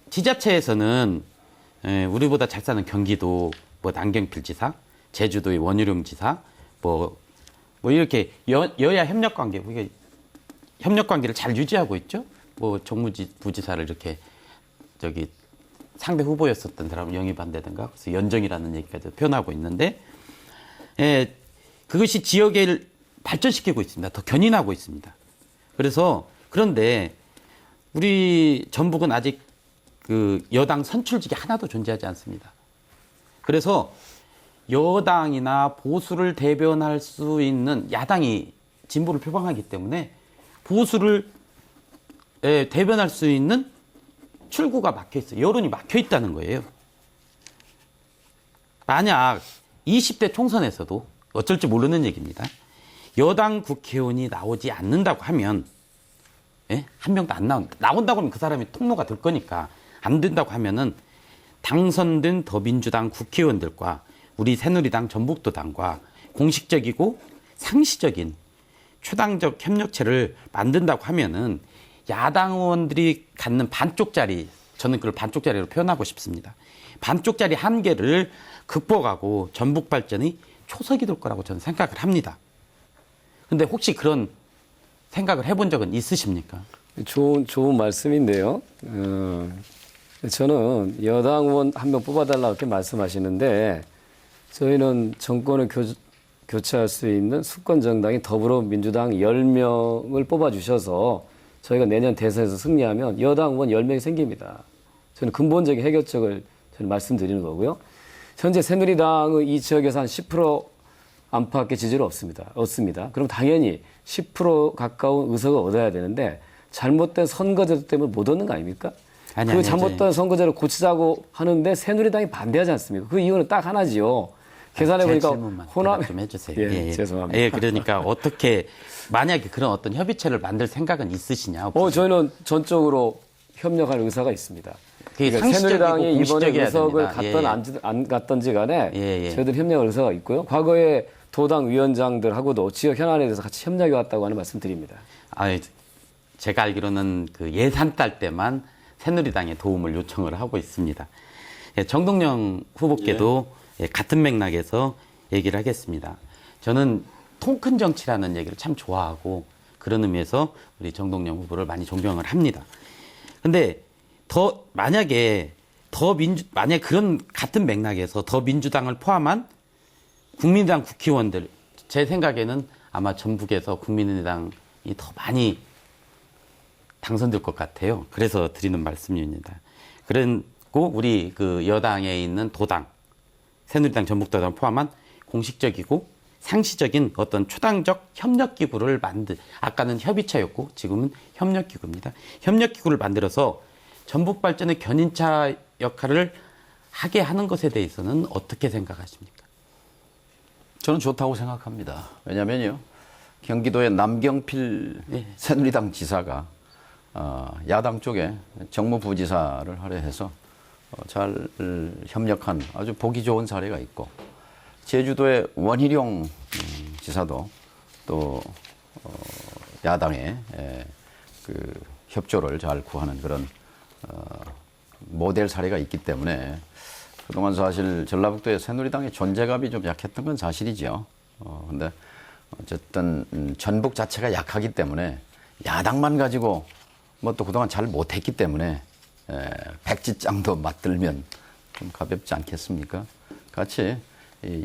지자체에서는 우리보다 잘 사는 경기도 뭐 남경필 지사, 제주도의 원희룡 지사, 뭐 이렇게 여야 협력 관계, 우리가 협력 관계를 잘 유지하고 있죠. 뭐 정무부지사를 이렇게 상대 후보였었던 사람을 영입한다든가 그래서 연정이라는 얘기까지 표현하고 있는데, 그것이 지역을 발전시키고 있습니다. 더 견인하고 있습니다. 그런데 우리 전북은 아직 그 여당 선출직이 하나도 존재하지 않습니다. 그래서 여당이나 보수를 대변할 수 있는 야당이 진보를 표방하기 때문에 보수를 대변할 수 있는 출구가 막혀 있어요. 여론이 막혀 있다는 거예요. 만약 20대 총선에서도 어쩔지 모르는 얘기입니다. 여당 국회의원이 나오지 않는다고 하면, 한 명도 안 나온다고 하면 그 사람이 통로가 될 거니까 안 된다고 하면은 당선된 더민주당 국회의원들과 우리 새누리당 전북도당과 공식적이고 상시적인 초당적 협력체를 만든다고 하면은 야당 의원들이 갖는 반쪽짜리, 저는 그걸 반쪽짜리로 표현하고 싶습니다. 반쪽짜리 한계를 극복하고 전북 발전이 초석이 될 거라고 저는 생각을 합니다. 근데 혹시 그런 생각을 해본 적은 있으십니까? 좋은 말씀인데요. 저는 여당 의원 한 명 뽑아달라고 이렇게 말씀하시는데 저희는 정권을 교체할 수 있는 수권 정당인 더불어민주당 10명을 뽑아주셔서 저희가 내년 대선에서 승리하면 여당 의원 10명이 생깁니다. 저는 근본적인 해결책을 저는 말씀드리는 거고요. 현재 새누리당의 이 지역에서 한 10% 안팎의 지지를 얻습니다. 그럼 당연히 10% 가까운 의석을 얻어야 되는데 잘못된 선거제도 때문에 못 얻는 거 아닙니까? 그 잘못된 선거제를 고치자고 하는데 새누리당이 반대하지 않습니까? 그 이유는 딱 하나지요. 계산해보니까 호남 좀 해주세요. 예, 죄송합니다. 그러니까 어떻게 만약에 그런 어떤 협의체를 만들 생각은 있으시냐? 저희는 전적으로 협력할 의사가 있습니다. 그러니까 새누리당이 이번에 의석을 됩니다. 갔던 안 갔던지 간에 예. 저희들 협력할 의사가 있고요. 과거에 도당 위원장들하고도 지역 현안에 대해서 같이 협력해 왔다고 하는 말씀드립니다. 제가 알기로는 그 예산달 때만 새누리당에 도움을 요청을 하고 있습니다. 정동영 후보께도 같은 맥락에서 얘기를 하겠습니다. 저는 통 큰 정치라는 얘기를 참 좋아하고 그런 의미에서 우리 정동영 후보를 많이 존경을 합니다. 근데 만약에 그런 같은 맥락에서 더민주당을 포함한 국민의당 국회의원들, 제 생각에는 아마 전북에서 국민의당이 더 많이 당선될 것 같아요. 그래서 드리는 말씀입니다. 그리고 우리 그 여당에 있는 도당, 새누리당, 전북도당 포함한 공식적이고 상시적인 어떤 초당적 협력기구를 아까는 협의체였고 지금은 협력기구입니다. 협력기구를 만들어서 전북 발전의 견인차 역할을 하게 하는 것에 대해서는 어떻게 생각하십니까? 저는 좋다고 생각합니다. 왜냐면요, 경기도의 남경필 새누리당 지사가 야당 쪽에 정무부지사를 하려 해서 잘 협력한 아주 보기 좋은 사례가 있고, 제주도의 원희룡 지사도 또 야당의 그 협조를 잘 구하는 그런 모델 사례가 있기 때문에 그동안 사실 전라북도의 새누리당의 존재감이 좀 약했던 건 사실이죠. 근데 어쨌든 전북 자체가 약하기 때문에 야당만 가지고 뭐 또 그동안 잘 못했기 때문에 백지장도 맞들면 좀 가볍지 않겠습니까? 같이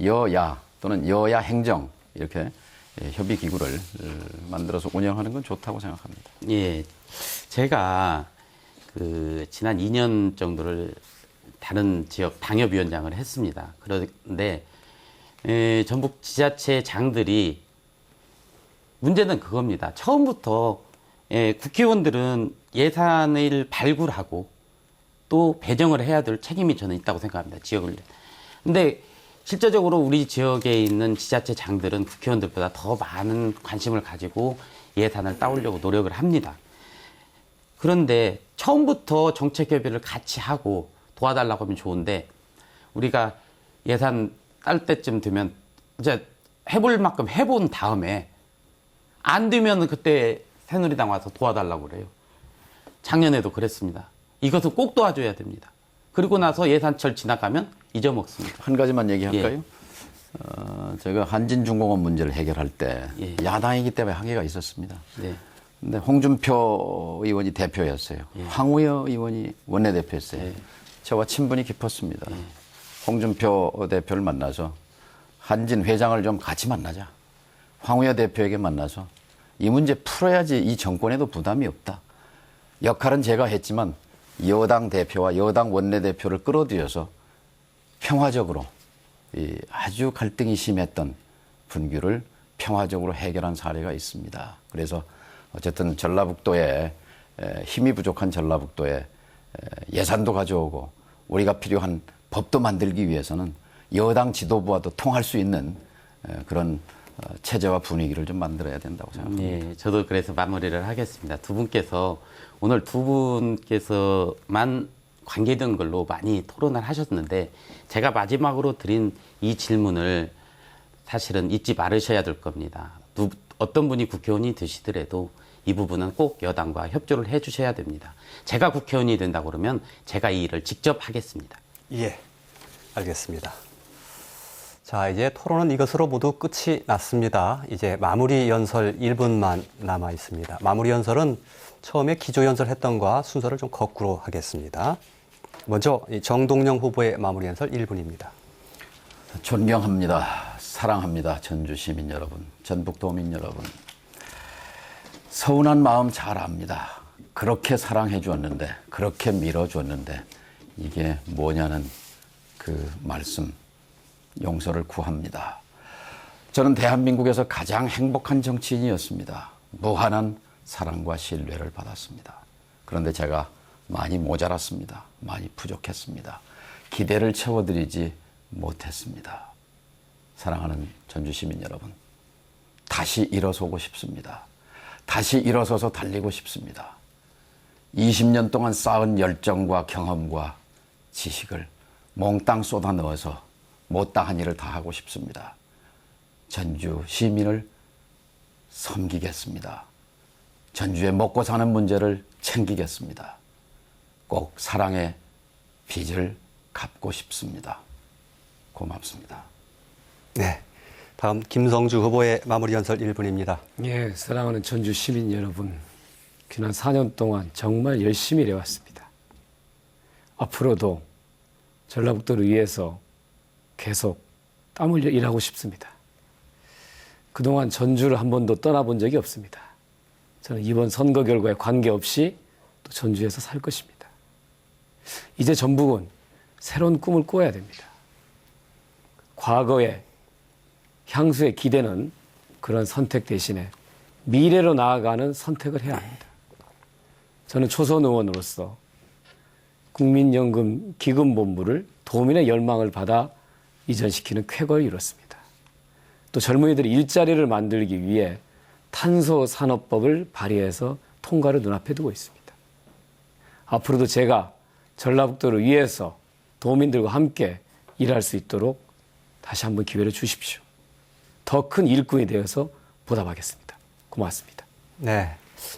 여야 또는 여야 행정 이렇게 협의 기구를 만들어서 운영하는 건 좋다고 생각합니다. 예, 제가 그 지난 2년 정도를 다른 지역 당협위원장을 했습니다. 그런데 전북 지자체 장들이 문제는 그겁니다. 처음부터 국회의원들은 예산을 발굴하고 또 배정을 해야 될 책임이 저는 있다고 생각합니다. 지역을. 근데 실제적으로 우리 지역에 있는 지자체 장들은 국회의원들보다 더 많은 관심을 가지고 예산을 따오려고 노력을 합니다. 그런데 처음부터 정책 협의를 같이 하고 도와달라고 하면 좋은데 우리가 예산 딸 때쯤 되면 이제 해볼 만큼 해본 다음에 안 되면 그때 새누리당 와서 도와달라고 그래요. 작년에도 그랬습니다. 이것은 꼭 도와줘야 됩니다. 그리고 나서 예산철 지나가면 잊어먹습니다. 한 가지만 얘기할까요? 제가 한진중공업 문제를 해결할 때 야당이기 때문에 한계가 있었습니다. 근데 홍준표 의원이 대표였어요. 황우여 의원이 원내대표였어요. 저와 친분이 깊었습니다. 홍준표 대표를 만나서 한진 회장을 좀 같이 만나자. 황우여 대표에게 만나서 이 문제 풀어야지 이 정권에도 부담이 없다. 역할은 제가 했지만 여당 대표와 여당 원내대표를 끌어들여서 평화적으로 아주 갈등이 심했던 분규를 평화적으로 해결한 사례가 있습니다. 그래서 어쨌든 전라북도에 힘이 부족한 전라북도에 예산도 가져오고 우리가 필요한 법도 만들기 위해서는 여당 지도부와도 통할 수 있는 그런 체제와 분위기를 좀 만들어야 된다고 생각합니다. 네, 저도 그래서 마무리를 하겠습니다. 오늘 두 분께서만 관계된 걸로 많이 토론을 하셨는데 제가 마지막으로 드린 이 질문을 사실은 잊지 말으셔야 될 겁니다. 어떤 분이 국회의원이 되시더라도 이 부분은 꼭 여당과 협조를 해 주셔야 됩니다. 제가 국회의원이 된다고 그러면 제가 이 일을 직접 하겠습니다. 예, 알겠습니다. 자, 이제 토론은 이것으로 모두 끝이 났습니다. 이제 마무리 연설 1분만 남아 있습니다. 마무리 연설은 처음에 기조 연설했던 것과 순서를 좀 거꾸로 하겠습니다. 먼저 정동영 후보의 마무리 연설 1분입니다. 존경합니다. 사랑합니다. 전주 시민 여러분, 전북도민 여러분. 서운한 마음 잘 압니다. 그렇게 사랑해 주었는데, 그렇게 밀어줬는데 이게 뭐냐는 그 말씀, 용서를 구합니다. 저는 대한민국에서 가장 행복한 정치인이었습니다. 무한한 사랑과 신뢰를 받았습니다. 그런데 제가 많이 모자랐습니다. 많이 부족했습니다. 기대를 채워드리지 못했습니다. 사랑하는 전주 시민 여러분, 다시 일어서고 싶습니다. 다시 일어서서 달리고 싶습니다. 20년 동안 쌓은 열정과 경험과 지식을 몽땅 쏟아 넣어서 못다한 일을 다 하고 싶습니다. 전주 시민을 섬기겠습니다. 전주의 먹고 사는 문제를 챙기겠습니다. 꼭 사랑의 빚을 갚고 싶습니다. 고맙습니다. 네, 다음 김성주 후보의 마무리 연설 1분입니다. 예, 사랑하는 전주 시민 여러분, 지난 4년 동안 정말 열심히 일해왔습니다. 앞으로도 전라북도를 위해서 계속 땀 흘려 일하고 싶습니다. 그동안 전주를 한 번도 떠나본 적이 없습니다. 저는 이번 선거 결과에 관계없이 또 전주에서 살 것입니다. 이제 전북은 새로운 꿈을 꿔야 됩니다. 과거에 향수에 기대는 그런 선택 대신에 미래로 나아가는 선택을 해야 합니다. 저는 초선 의원으로서 국민연금 기금본부를 도민의 열망을 받아 이전시키는 쾌거를 이뤘습니다. 또 젊은이들이 일자리를 만들기 위해 탄소산업법을 발의해서 통과를 눈앞에 두고 있습니다. 앞으로도 제가 전라북도를 위해서 도민들과 함께 일할 수 있도록 다시 한번 기회를 주십시오. 더 큰 일꾼이 되어서 보답하겠습니다. 고맙습니다. 네,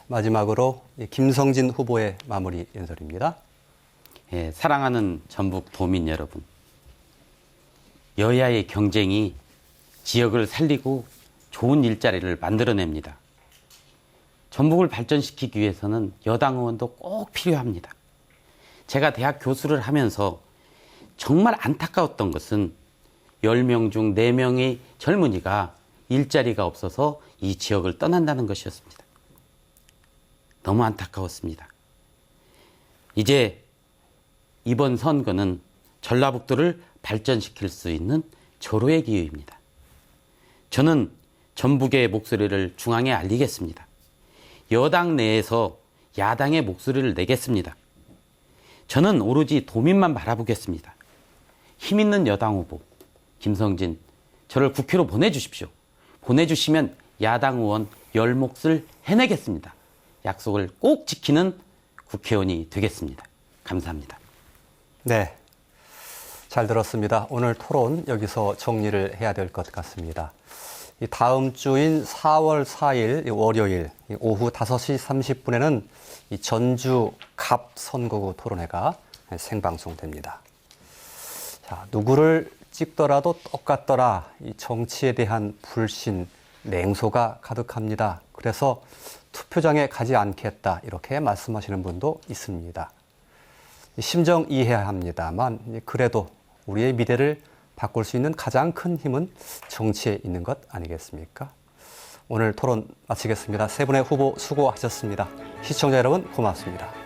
마지막으로 김성진 후보의 마무리 연설입니다. 예, 사랑하는 전북 도민 여러분, 여야의 경쟁이 지역을 살리고 좋은 일자리를 만들어냅니다. 전북을 발전시키기 위해서는 여당 의원도 꼭 필요합니다. 제가 대학 교수를 하면서 정말 안타까웠던 것은 10명 중 4명의 젊은이가 일자리가 없어서 이 지역을 떠난다는 것이었습니다. 너무 안타까웠습니다. 이제 이번 선거는 전라북도를 발전시킬 수 있는 절호의 기회입니다. 저는 전북의 목소리를 중앙에 알리겠습니다. 여당 내에서 야당의 목소리를 내겠습니다. 저는 오로지 도민만 바라보겠습니다. 힘 있는 여당 후보 김성진, 저를 국회로 보내주십시오. 보내주시면 야당 의원 10몫을 해내겠습니다. 약속을 꼭 지키는 국회의원이 되겠습니다. 감사합니다. 네, 잘 들었습니다. 오늘 토론 여기서 정리를 해야 될 것 같습니다. 다음 주인 4월 4일 월요일 오후 5시 30분에는 전주 갑 선거구 토론회가 생방송됩니다. 자, 누구를 찍더라도 똑같더라. 이 정치에 대한 불신, 냉소가 가득합니다. 그래서 투표장에 가지 않겠다. 이렇게 말씀하시는 분도 있습니다. 심정 이해해야 합니다만 그래도 우리의 미래를 바꿀 수 있는 가장 큰 힘은 정치에 있는 것 아니겠습니까? 오늘 토론 마치겠습니다. 세 분의 후보 수고하셨습니다. 시청자 여러분 고맙습니다.